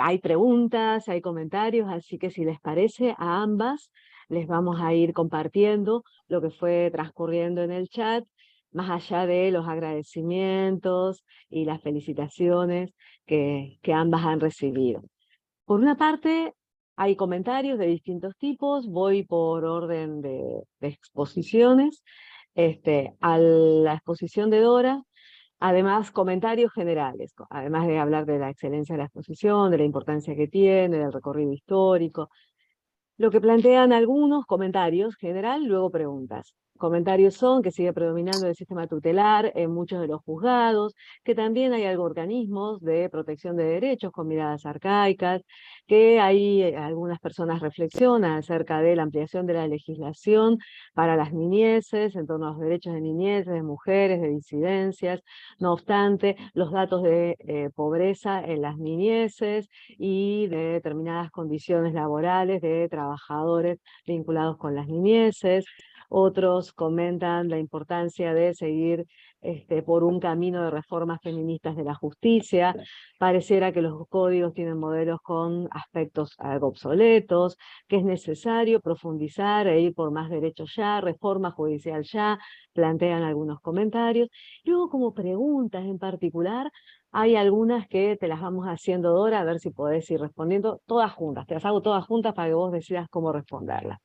Hay preguntas, hay comentarios, así que si les parece, a ambas les vamos a ir compartiendo lo que fue transcurriendo en el chat, más allá de los agradecimientos y las felicitaciones que ambas han recibido. Por una parte, hay comentarios de distintos tipos, voy por orden de exposiciones. A la exposición de Dora, además, comentarios generales, además de hablar de la excelencia de la exposición, de la importancia que tiene, del recorrido histórico. Lo que plantean algunos, comentarios general, luego preguntas. Comentarios son que sigue predominando el sistema tutelar en muchos de los juzgados, que también hay algo organismos de protección de derechos con miradas arcaicas, que hay algunas personas reflexionan acerca de la ampliación de la legislación para las niñeces, en torno a los derechos de niñeces, de mujeres, de disidencias. No obstante, los datos de pobreza en las niñeces y de determinadas condiciones laborales de trabajadores vinculados con las niñeces. Otros comentan la importancia de seguir por un camino de reformas feministas de la justicia. Pareciera que los códigos tienen modelos con aspectos algo obsoletos, que es necesario profundizar e ir por más derechos ya, reforma judicial ya, plantean algunos comentarios. Luego, como preguntas en particular, hay algunas que te las vamos haciendo, Dora, a ver si podés ir respondiendo todas juntas. Te las hago todas juntas para que vos decidas cómo responderlas.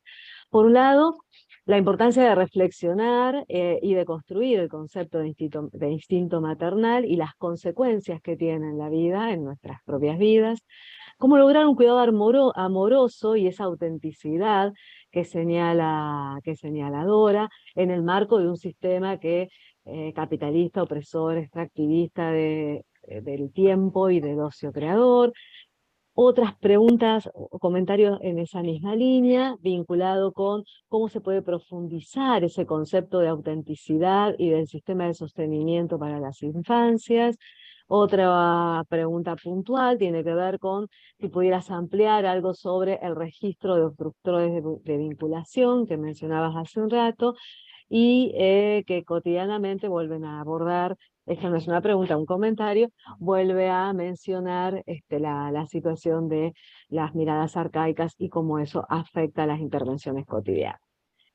Por un lado, la importancia de reflexionar y de construir el concepto de instinto maternal y las consecuencias que tiene en la vida, en nuestras propias vidas. Cómo lograr un cuidado amoroso y esa autenticidad que señala Dora en el marco de un sistema que capitalista, opresor, extractivista del tiempo y del ocio creador. Otras preguntas o comentarios en esa misma línea, vinculado con cómo se puede profundizar ese concepto de autenticidad y del sistema de sostenimiento para las infancias. Otra pregunta puntual tiene que ver con si pudieras ampliar algo sobre el registro de obstructores de vinculación que mencionabas hace un rato, y que cotidianamente vuelven a abordar, esta no es una pregunta, un comentario, vuelve a mencionar la situación de las miradas arcaicas y cómo eso afecta a las intervenciones cotidianas.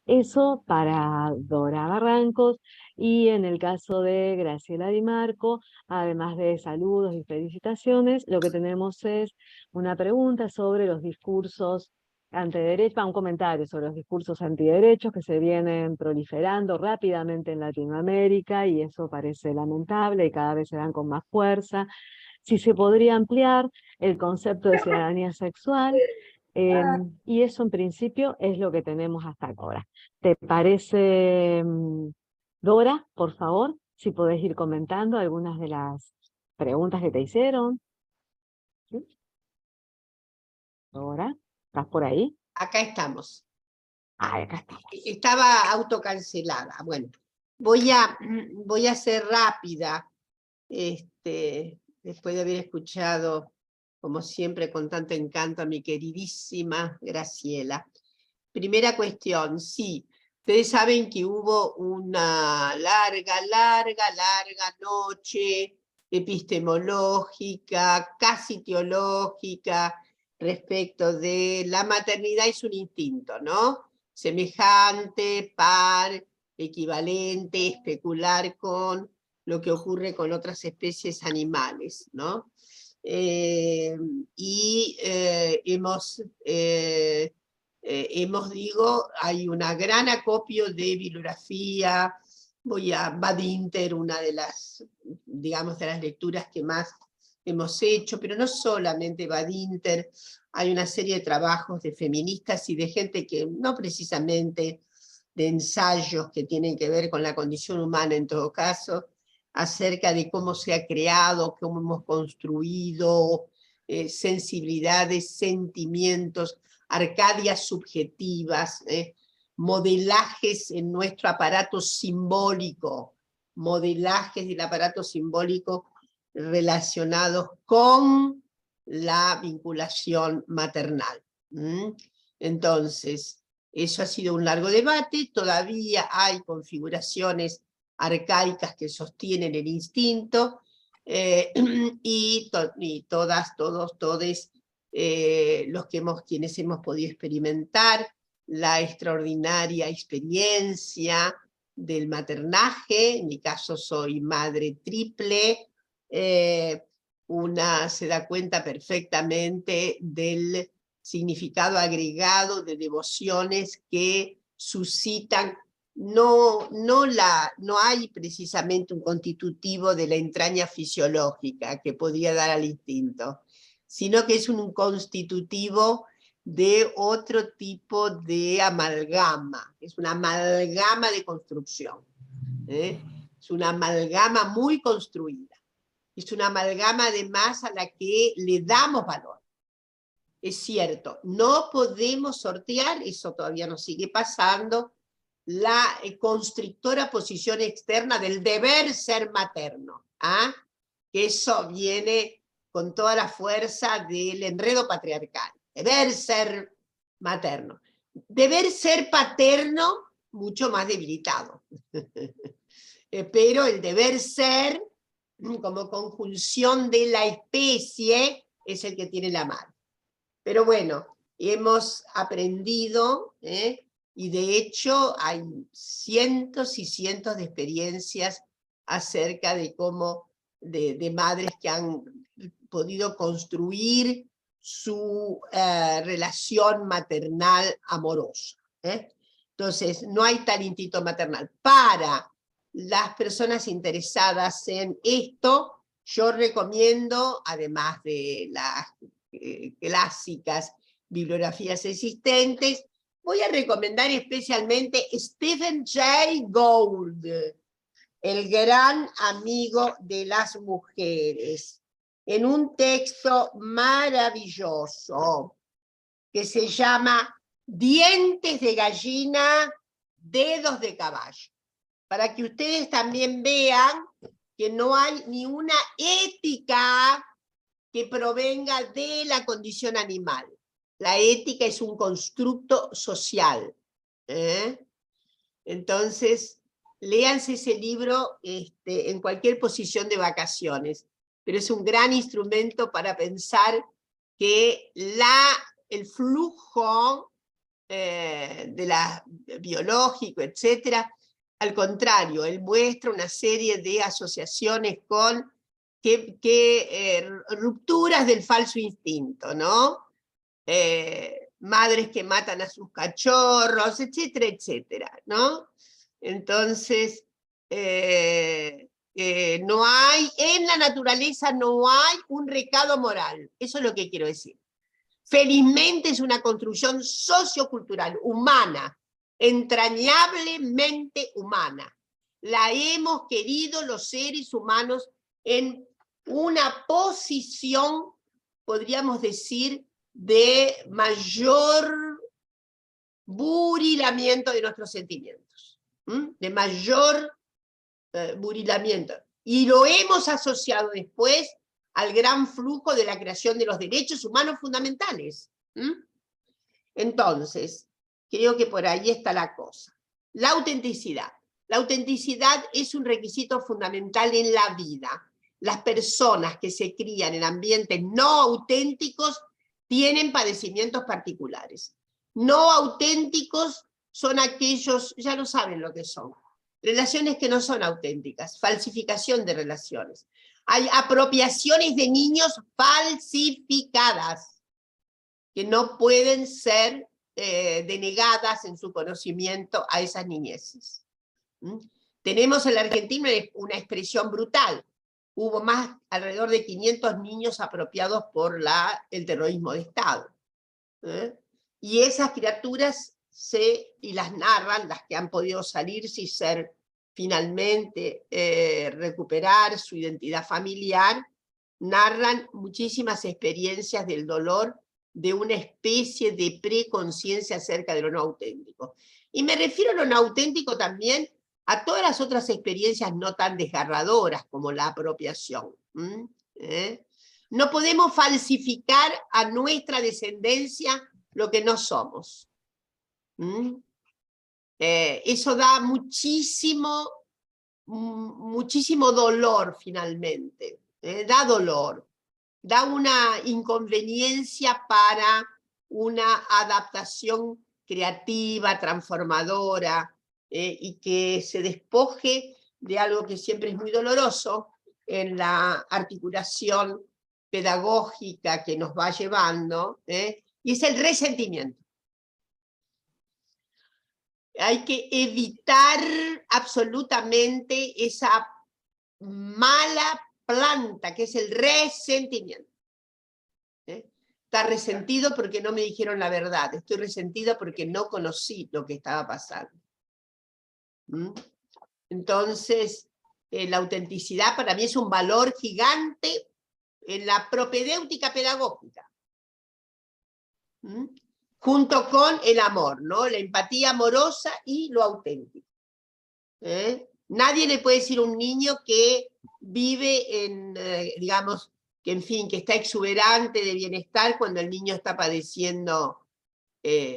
Eso para Dora Barrancos, y en el caso de Graciela Di Marco, además de saludos y felicitaciones, lo que tenemos es una pregunta sobre los discursos antiderechos, un comentario sobre los discursos antiderechos que se vienen proliferando rápidamente en Latinoamérica, y eso parece lamentable y cada vez se dan con más fuerza. Si se podría ampliar el concepto de ciudadanía sexual, y eso en principio es lo que tenemos hasta ahora. ¿Te parece, Dora, por favor, si podés ir comentando algunas de las preguntas que te hicieron? ¿Sí? Dora, ¿estás por ahí? Acá estamos. Ah, acá estamos. Estaba autocancelada. Bueno, voy a ser rápida, después de haber escuchado, como siempre, con tanto encanto a mi queridísima Graciela. Primera cuestión, sí, ustedes saben que hubo una larga noche epistemológica, casi teológica, respecto de la maternidad es un instinto, ¿no? semejante, par, equivalente, especular con lo que ocurre con otras especies animales, ¿no? Digo, hay una gran acopio de bibliografía. Voy a Bad Inter, una de las, digamos, de las lecturas que más hemos hecho, pero no solamente Bad Inter, hay una serie de trabajos de feministas y de gente que no precisamente de ensayos que tienen que ver con la condición humana en todo caso, acerca de cómo se ha creado, cómo hemos construido sensibilidades, sentimientos, arcadias subjetivas, modelajes en nuestro aparato simbólico, modelajes del aparato simbólico relacionados con la vinculación maternal. Entonces, eso ha sido un largo debate, todavía hay configuraciones arcaicas que sostienen el instinto, y todas, todos, todes, quienes hemos podido experimentar la extraordinaria experiencia del maternaje. En mi caso soy madre triple, una se da cuenta perfectamente del significado agregado de devociones que suscitan. No hay precisamente un constitutivo de la entraña fisiológica que podría dar al instinto, sino que es un constitutivo de otro tipo de amalgama, es una amalgama de construcción, es una amalgama muy construida, es una amalgama además a la que le damos valor. Es cierto, no podemos sortear, eso todavía nos sigue pasando, la constrictora posición externa del deber ser materno, que eso viene con toda la fuerza del enredo patriarcal. Deber ser materno. Deber ser paterno, mucho más debilitado. Pero el deber ser, como conjunción de la especie, es el que tiene la madre. Pero bueno, hemos aprendido, y de hecho hay cientos y cientos de experiencias acerca de cómo, de madres que han podido construir su relación maternal amorosa. Entonces, no hay tal instinto maternal. Para las personas interesadas en esto, yo recomiendo, además de las clásicas bibliografías existentes, voy a recomendar especialmente Stephen Jay Gould, el gran amigo de las mujeres, en un texto maravilloso que se llama Dientes de gallina, dedos de caballo, para que ustedes también vean que no hay ni una ética que provenga de la condición animal. La ética es un constructo social. Entonces, léanse ese libro en cualquier posición de vacaciones, pero es un gran instrumento para pensar que el flujo biológico, etcétera, al contrario, él muestra una serie de asociaciones con rupturas del falso instinto, ¿no? Madres que matan a sus cachorros, etcétera, etcétera, ¿no? Entonces, no hay, en la naturaleza no hay un recado moral, eso es lo que quiero decir. Felizmente es una construcción sociocultural, humana, entrañablemente humana. La hemos querido los seres humanos en una posición, podríamos decir, de mayor burilamiento de nuestros sentimientos, de mayor burilamiento. Y lo hemos asociado después al gran flujo de la creación de los derechos humanos fundamentales. Entonces, creo que por ahí está la cosa. La autenticidad. La autenticidad es un requisito fundamental en la vida. Las personas que se crían en ambientes no auténticos tienen padecimientos particulares. No auténticos son aquellos, ya no saben lo que son, relaciones que no son auténticas, falsificación de relaciones. Hay apropiaciones de niños falsificadas, que no pueden ser denegadas en su conocimiento a esas niñeces. Tenemos en la Argentina una expresión brutal. Hubo alrededor de 500 niños apropiados por el terrorismo de Estado. Y esas criaturas y las narran, las que han podido salirse y ser finalmente recuperar su identidad familiar, narran muchísimas experiencias del dolor de una especie de preconciencia acerca de lo no auténtico. Y me refiero a lo no auténtico también a todas las otras experiencias no tan desgarradoras como la apropiación. No podemos falsificar a nuestra descendencia lo que no somos. Eso da muchísimo dolor finalmente. Da dolor. Da una inconveniencia para una adaptación creativa, transformadora, y que se despoje de algo que siempre es muy doloroso en la articulación pedagógica que nos va llevando, y es el resentimiento. Hay que evitar absolutamente esa mala planta que es el resentimiento. Está resentido porque no me dijeron la verdad, estoy resentido porque no conocí lo que estaba pasando. Entonces, la autenticidad para mí es un valor gigante en la propedéutica pedagógica. Junto con el amor, ¿no? La empatía amorosa y lo auténtico. Nadie le puede decir a un niño que vive en, digamos, que en fin, que está exuberante de bienestar cuando el niño está padeciendo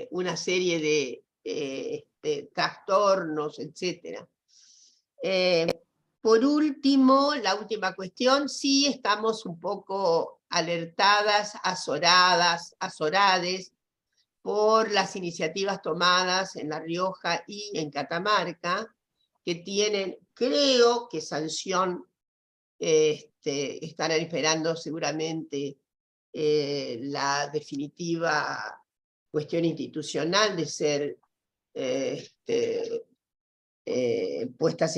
una serie de trastornos, etc. Por último, la última cuestión, sí estamos un poco alertadas, azorades, por las iniciativas tomadas en La Rioja y en Catamarca, que tienen, creo que sanción, estarán esperando seguramente la definitiva cuestión institucional de ser puestas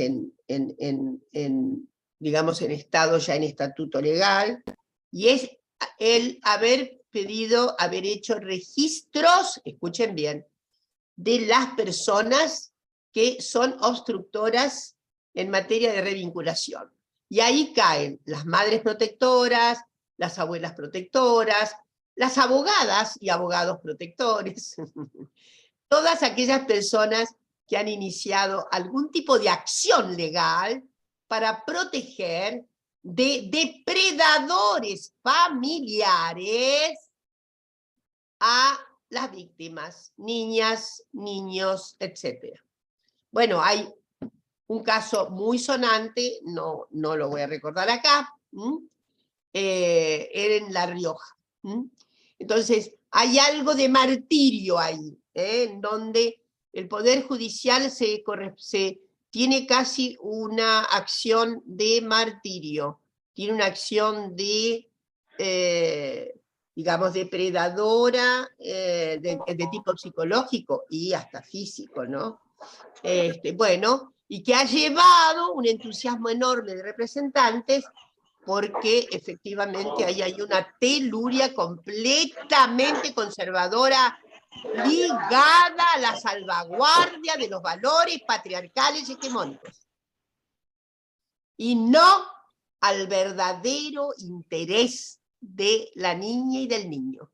digamos, en estado ya en estatuto legal, y es el haber hecho registros, escuchen bien, de las personas que son obstructoras en materia de revinculación. Y ahí caen las madres protectoras, las abuelas protectoras, las abogadas y abogados protectores, todas aquellas personas que han iniciado algún tipo de acción legal para proteger de depredadores familiares a las víctimas, niñas, niños, etc. Bueno, hay un caso muy sonante, no lo voy a recordar acá, en La Rioja. Entonces, hay algo de martirio ahí, en donde el Poder Judicial tiene casi una acción de martirio, tiene una acción de, digamos, depredadora, de tipo psicológico y hasta físico, ¿no? Bueno, y que ha llevado un entusiasmo enorme de representantes, porque efectivamente ahí hay una teluria completamente conservadora ligada a la salvaguardia de los valores patriarcales y hegemónicos. Y no al verdadero interés de la niña y del niño,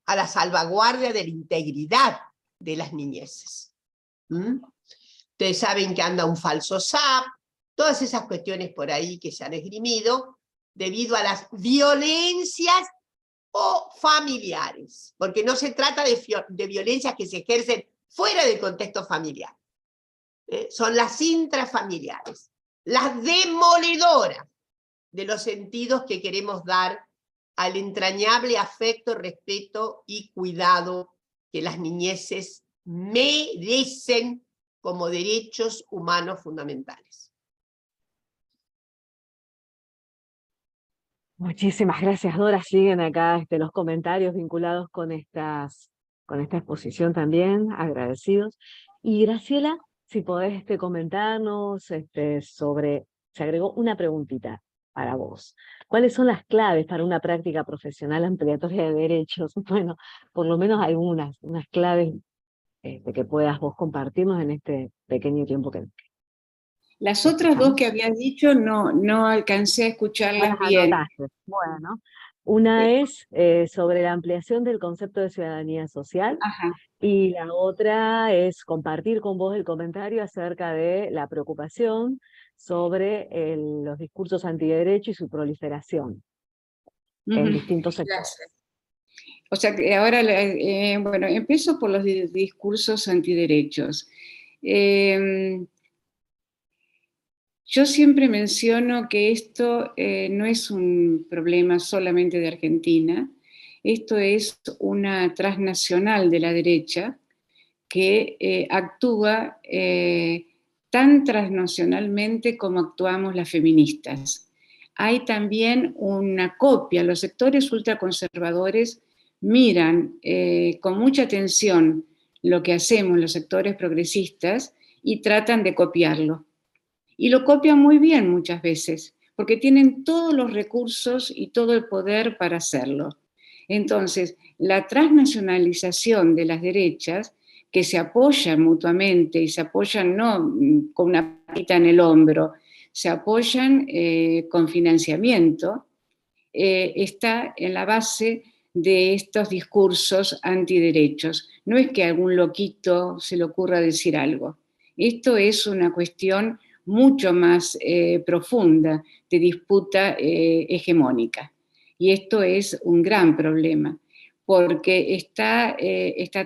a la salvaguardia de la integridad de las niñeces. Ustedes saben que anda un falso SAP, todas esas cuestiones por ahí que se han esgrimido debido a las violencias o familiares, porque no se trata de violencias que se ejercen fuera del contexto familiar. Son las intrafamiliares, las demoledoras de los sentidos que queremos dar al entrañable afecto, respeto y cuidado que las niñeces merecen como derechos humanos fundamentales. Muchísimas gracias, Dora. Siguen acá los comentarios vinculados con esta exposición también, agradecidos. Y Graciela, si podés comentarnos sobre, se agregó una preguntita para vos. ¿Cuáles son las claves para una práctica profesional ampliatoria de derechos? Bueno, por lo menos algunas, unas claves que puedas vos compartirnos en este pequeño tiempo que Las otras dos que habías dicho no alcancé a escucharlas bien. anotaste. Bueno, una es sobre la ampliación del concepto de ciudadanía social. Ajá. Y la otra es compartir con vos el comentario acerca de la preocupación sobre los discursos antiderecho y su proliferación en distintos sectores. Gracias. O sea, que ahora, bueno, empiezo por los discursos antiderechos. Yo siempre menciono que esto no es un problema solamente de Argentina, esto es una transnacional de la derecha que actúa tan transnacionalmente como actuamos las feministas. Hay también una copia, los sectores ultraconservadores miran con mucha atención lo que hacemos los sectores progresistas y tratan de copiarlo. Y lo copian muy bien muchas veces, porque tienen todos los recursos y todo el poder para hacerlo. Entonces, la transnacionalización de las derechas, que se apoyan mutuamente y se apoyan no con una patita en el hombro, se apoyan con financiamiento, está en la base de estos discursos antiderechos. No es que a algún loquito se le ocurra decir algo. Esto es una cuestión mucho más profunda de disputa hegemónica. Y esto es un gran problema, porque está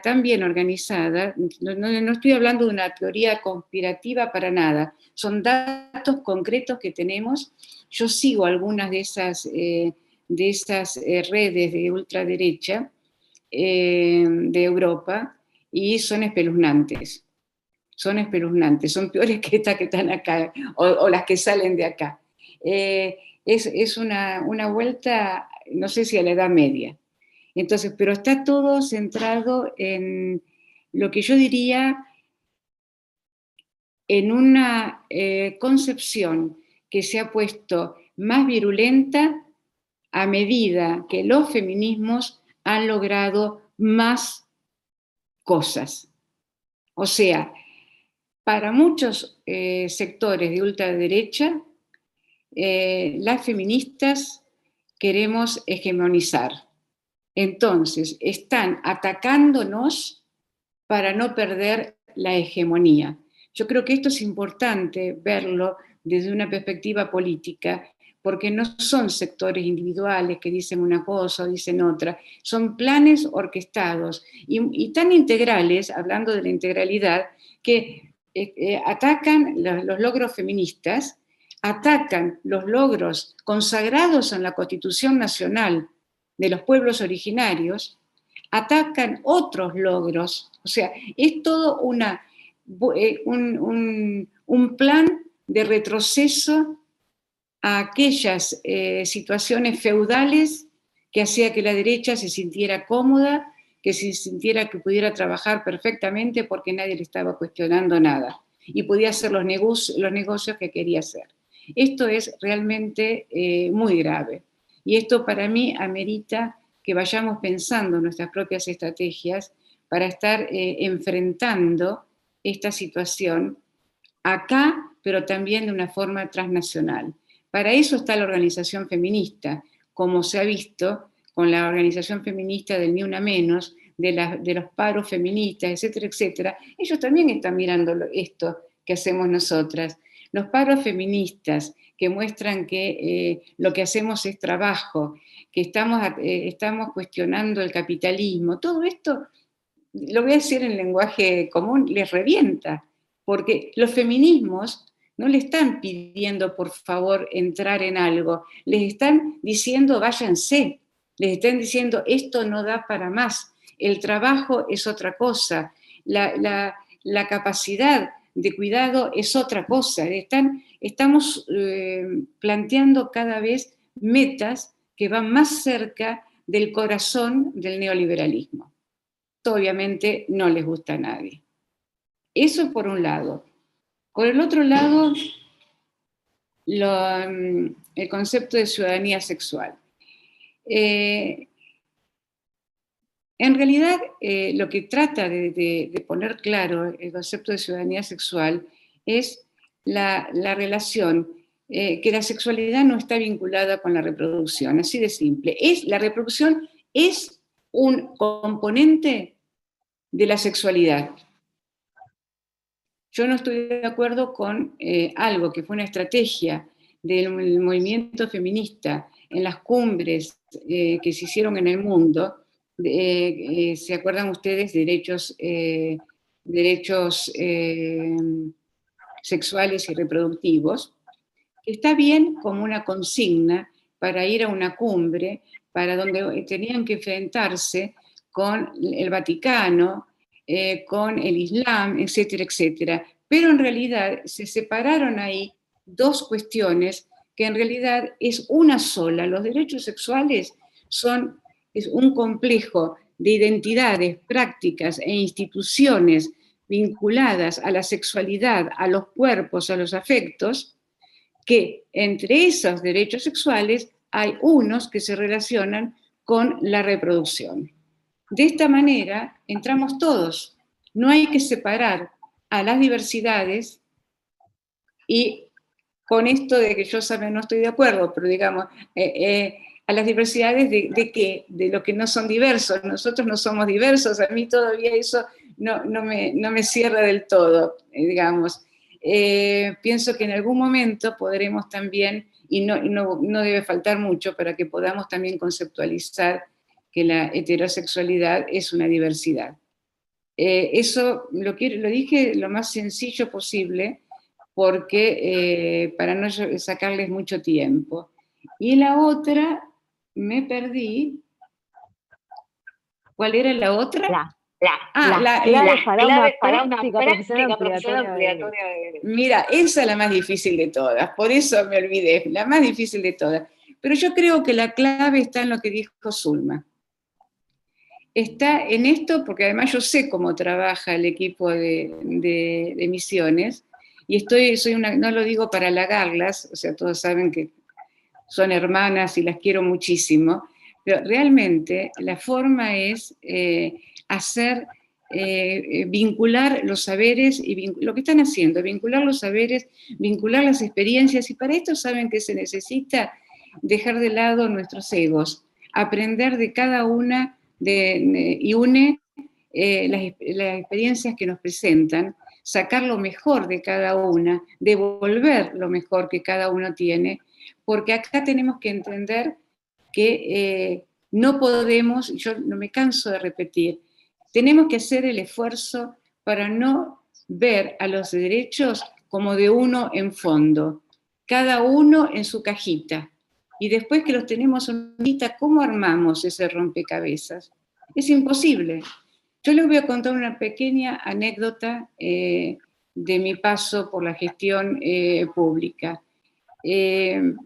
tan bien organizada, no estoy hablando de una teoría conspirativa para nada, son datos concretos que tenemos. Yo sigo algunas de esas redes de ultraderecha de Europa y son espeluznantes. Son peores que estas que están acá, o las que salen de acá. Es una vuelta, no sé si a la Edad Media. Entonces, pero está todo centrado en lo que yo diría en una concepción que se ha puesto más virulenta a medida que los feminismos han logrado más cosas. O sea, para muchos sectores de ultraderecha, las feministas queremos hegemonizar. Entonces, están atacándonos para no perder la hegemonía. Yo creo que esto es importante verlo desde una perspectiva política, porque no son sectores individuales que dicen una cosa o dicen otra, son planes orquestados y tan integrales, hablando de la integralidad, que atacan los logros feministas, atacan los logros consagrados en la Constitución Nacional de los pueblos originarios, atacan otros logros, o sea, es todo un plan de retroceso a aquellas situaciones feudales que hacía que la derecha se sintiera cómoda, que se sintiera que pudiera trabajar perfectamente porque nadie le estaba cuestionando nada y podía hacer los negocios que quería hacer. Esto es realmente muy grave y esto para mí amerita que vayamos pensando nuestras propias estrategias para estar enfrentando esta situación acá, pero también de una forma transnacional. Para eso está la organización feminista, como se ha visto con la organización feminista del Ni Una Menos, de los paros feministas, etcétera, etcétera. Ellos también están mirando esto que hacemos nosotras. Los paros feministas que muestran que lo que hacemos es trabajo, que estamos cuestionando el capitalismo, todo esto, lo voy a decir en lenguaje común, les revienta, porque los feminismos no le están pidiendo por favor entrar en algo, les están diciendo váyanse, les están diciendo esto no da para más, el trabajo es otra cosa, la capacidad de cuidado es otra cosa. Estamos planteando cada vez metas que van más cerca del corazón del neoliberalismo. Esto obviamente no les gusta a nadie. Eso por un lado. Por el otro lado, el concepto de ciudadanía sexual. En realidad, lo que trata de poner claro el concepto de ciudadanía sexual es la relación, que la sexualidad no está vinculada con la reproducción, así de simple. La reproducción es un componente de la sexualidad. Yo no estoy de acuerdo con algo que fue una estrategia del movimiento feminista en las cumbres que se hicieron en el mundo. ¿Se acuerdan ustedes? Derechos sexuales y reproductivos, que está bien como una consigna para ir a una cumbre, para donde tenían que enfrentarse con el Vaticano, con el Islam, etcétera, etcétera. Pero en realidad se separaron ahí dos cuestiones que en realidad es una sola. Los derechos sexuales es un complejo de identidades, prácticas e instituciones vinculadas a la sexualidad, a los cuerpos, a los afectos, que entre esos derechos sexuales hay unos que se relacionan con la reproducción. De esta manera entramos todos. No hay que separar a las diversidades, y con esto de que yo no estoy de acuerdo, pero digamos, a las diversidades de qué, de lo que no son diversos. Nosotros no somos diversos, a mí todavía eso no me cierra del todo, digamos. Pienso que en algún momento podremos también, y no debe faltar mucho para que podamos también conceptualizar que la heterosexualidad es una diversidad. Eso lo dije lo más sencillo posible, porque para no sacarles mucho tiempo. Y la otra, me perdí. ¿Cuál era la otra? Clave para una práctica profesional obligatoria. Mira, esa es la más difícil de todas, por eso me olvidé, la más difícil de todas. Pero yo creo que la clave está en lo que dijo Zulma. Está en esto, porque además yo sé cómo trabaja el equipo de Misiones, y no lo digo para halagarlas, o sea, todos saben que son hermanas y las quiero muchísimo, pero realmente la forma es vincular los saberes, y lo que están haciendo, vincular los saberes, vincular las experiencias, y para esto saben que se necesita dejar de lado nuestros egos, aprender de cada una y une las experiencias que nos presentan, sacar lo mejor de cada una, devolver lo mejor que cada uno tiene, porque acá tenemos que entender que no podemos, yo no me canso de repetir, tenemos que hacer el esfuerzo para no ver a los derechos como de uno en fondo, cada uno en su cajita. Y después que los tenemos en cajita, ¿cómo armamos ese rompecabezas? Es imposible. Yo les voy a contar una pequeña anécdota de mi paso por la gestión pública. Llama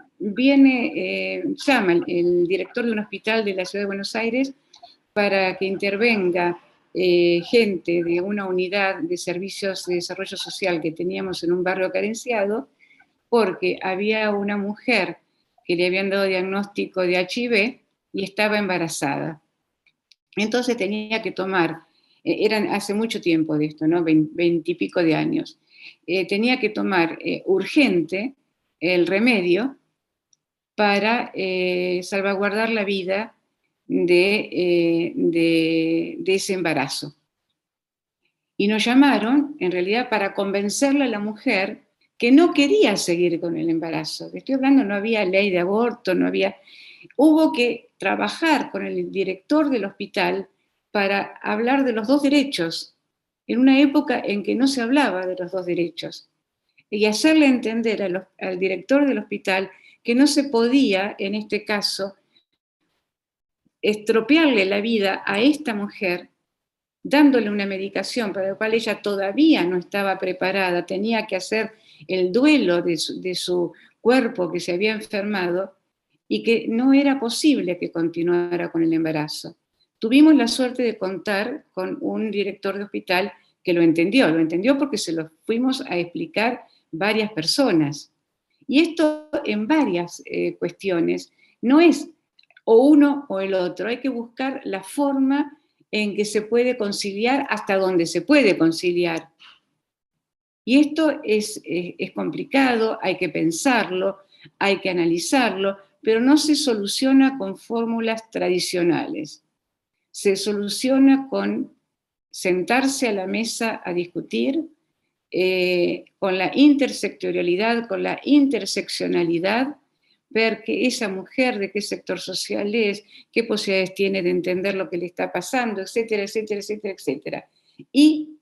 el director de un hospital de la Ciudad de Buenos Aires para que intervenga gente de una unidad de servicios de desarrollo social que teníamos en un barrio carenciado, porque había una mujer que le habían dado diagnóstico de HIV y estaba embarazada. Entonces tenía que tomar, eran hace mucho tiempo de esto, ¿no? 20 y pico de años, tenía que tomar urgente el remedio para salvaguardar la vida de ese embarazo. Y nos llamaron, en realidad, para convencerle a la mujer que no quería seguir con el embarazo. Estoy hablando, no había ley de aborto, hubo que trabajar con el director del hospital para hablar de los dos derechos, en una época en que no se hablaba de los dos derechos, y hacerle entender al director del hospital que no se podía, en este caso, estropearle la vida a esta mujer dándole una medicación para la cual ella todavía no estaba preparada, tenía que hacer el duelo de su cuerpo que se había enfermado y que no era posible que continuara con el embarazo. Tuvimos la suerte de contar con un director de hospital que lo entendió porque se lo fuimos a explicar varias personas. Y esto en varias cuestiones, no es o uno o el otro, hay que buscar la forma en que se puede conciliar hasta donde se puede conciliar. Y esto es complicado, hay que pensarlo, hay que analizarlo, pero no se soluciona con fórmulas tradicionales. Se soluciona con sentarse a la mesa a discutir, con la intersectorialidad, con la interseccionalidad, ver que esa mujer de qué sector social es, qué posibilidades tiene de entender lo que le está pasando, etcétera, etcétera, etcétera, etcétera. Y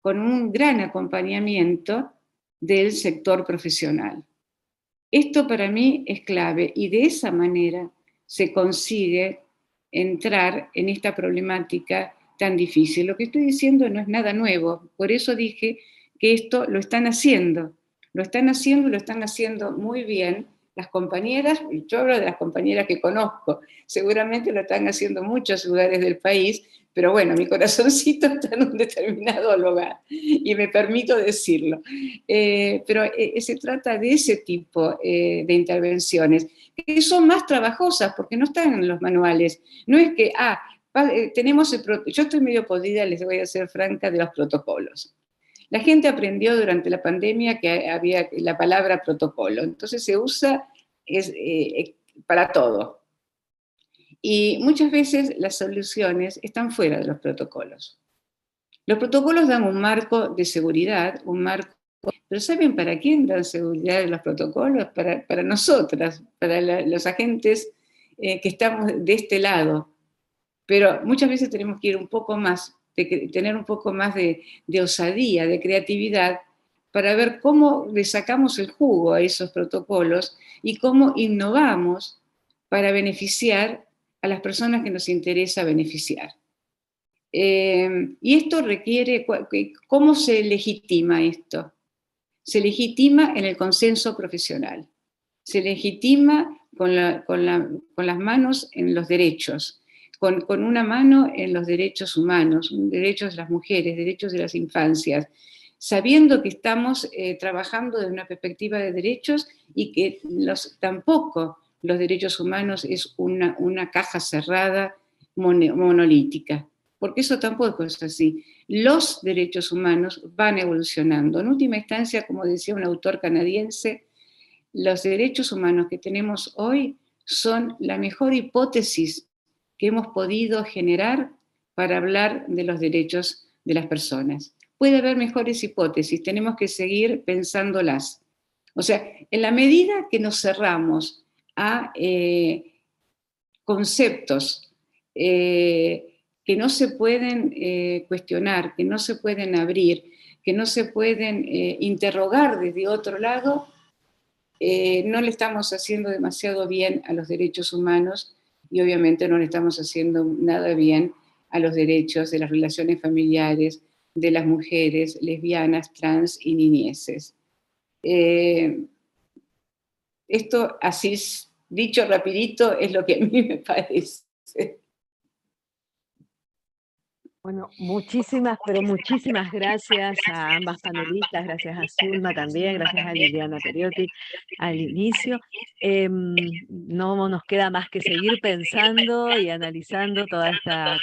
con un gran acompañamiento del sector profesional. Esto para mí es clave y de esa manera se consigue entrar en esta problemática tan difícil. Lo que estoy diciendo no es nada nuevo, por eso dije que esto lo están haciendo y lo están haciendo muy bien las compañeras, yo hablo de las compañeras que conozco, seguramente lo están haciendo en muchos lugares del país, pero bueno, mi corazoncito está en un determinado lugar y me permito decirlo. Pero se trata de ese tipo de intervenciones, que son más trabajosas porque no están en los manuales. No es que, tenemos yo estoy medio podrida, les voy a ser franca, de los protocolos. La gente aprendió durante la pandemia que había la palabra protocolo, entonces se usa para todo. Y muchas veces las soluciones están fuera de los protocolos. Los protocolos dan un marco de seguridad, pero ¿saben para quién dan seguridad los protocolos? Para nosotras, para los agentes que estamos de este lado. Pero muchas veces tenemos que ir un poco más, tener un poco más de osadía, de creatividad, para ver cómo le sacamos el jugo a esos protocolos y cómo innovamos para beneficiar a las personas que nos interesa beneficiar. Y esto requiere, ¿cómo se legitima esto? Se legitima en el consenso profesional, se legitima con las manos en los derechos, con una mano en los derechos humanos, derechos de las mujeres, derechos de las infancias, sabiendo que estamos trabajando desde una perspectiva de derechos y que tampoco los derechos humanos es una caja cerrada monolítica, porque eso tampoco es así. Los derechos humanos van evolucionando. En última instancia, como decía un autor canadiense, los derechos humanos que tenemos hoy son la mejor hipótesis que hemos podido generar para hablar de los derechos de las personas. Puede haber mejores hipótesis, tenemos que seguir pensándolas. O sea, en la medida que nos cerramos a conceptos que no se pueden cuestionar, que no se pueden abrir, que no se pueden interrogar desde otro lado, no le estamos haciendo demasiado bien a los derechos humanos y obviamente no le estamos haciendo nada bien a los derechos de las relaciones familiares, de las mujeres lesbianas, trans y niñeces. Esto, así dicho rapidito, es lo que a mí me parece. Bueno, pero muchísimas gracias a ambas panelistas, gracias a Zulma también, gracias a Liliana Periotti al inicio. No nos queda más que seguir pensando y analizando toda esta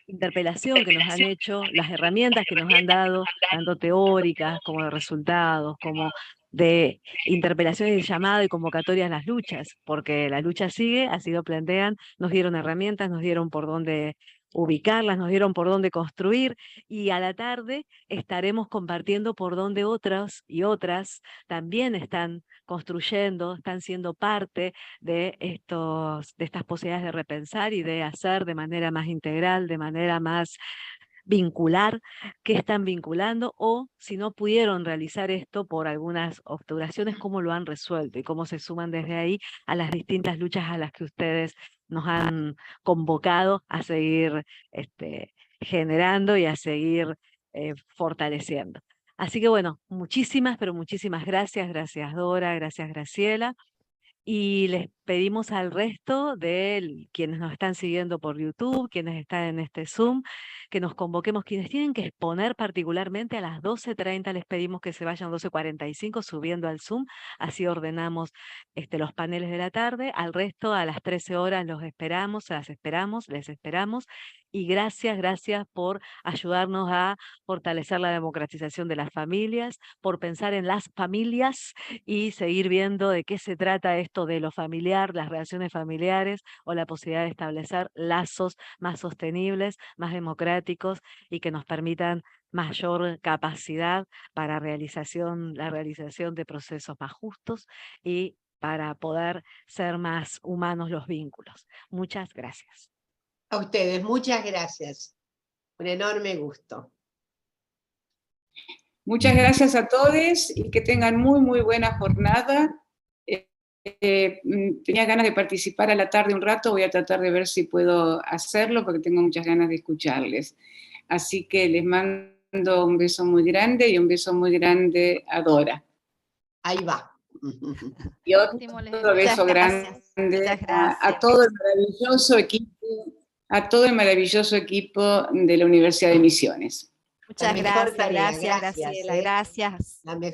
interpelación que nos han hecho, las herramientas que nos han dado, tanto teóricas como de resultados, como de interpelaciones de llamado y convocatorias a las luchas, porque la lucha sigue, así lo plantean, nos dieron herramientas, nos dieron por dónde ubicarlas, nos dieron por dónde construir, y a la tarde estaremos compartiendo por dónde otros y otras también están construyendo, están siendo parte de estas posibilidades de repensar y de hacer de manera más integral, de manera más vincular, qué están vinculando, o si no pudieron realizar esto por algunas obturaciones, cómo lo han resuelto y cómo se suman desde ahí a las distintas luchas a las que ustedes nos han convocado a seguir generando y a seguir fortaleciendo. Así que bueno, muchísimas, pero muchísimas gracias. Gracias Dora, gracias Graciela. Y les pedimos al resto de quienes nos están siguiendo por YouTube, quienes están en este Zoom, que nos convoquemos. Quienes tienen que exponer particularmente a las 12:30, les pedimos que se vayan 12:45 subiendo al Zoom, así ordenamos los paneles de la tarde. Al resto a las 13 horas los esperamos, les esperamos. Y gracias por ayudarnos a fortalecer la democratización de las familias, por pensar en las familias y seguir viendo de qué se trata esto de lo familiar, las relaciones familiares o la posibilidad de establecer lazos más sostenibles, más democráticos y que nos permitan mayor capacidad para la realización de procesos más justos y para poder ser más humanos los vínculos. Muchas gracias. A ustedes, muchas gracias. Un enorme gusto. Muchas gracias a todos y que tengan muy buena jornada. Tenía ganas de participar a la tarde un rato, voy a tratar de ver si puedo hacerlo porque tengo muchas ganas de escucharles. Así que les mando un beso muy grande y un beso muy grande a Dora. Ahí va. Y otro beso grande a todo el maravilloso equipo de la Universidad de Misiones. Muchas gracias, Graciela, gracias. La mejor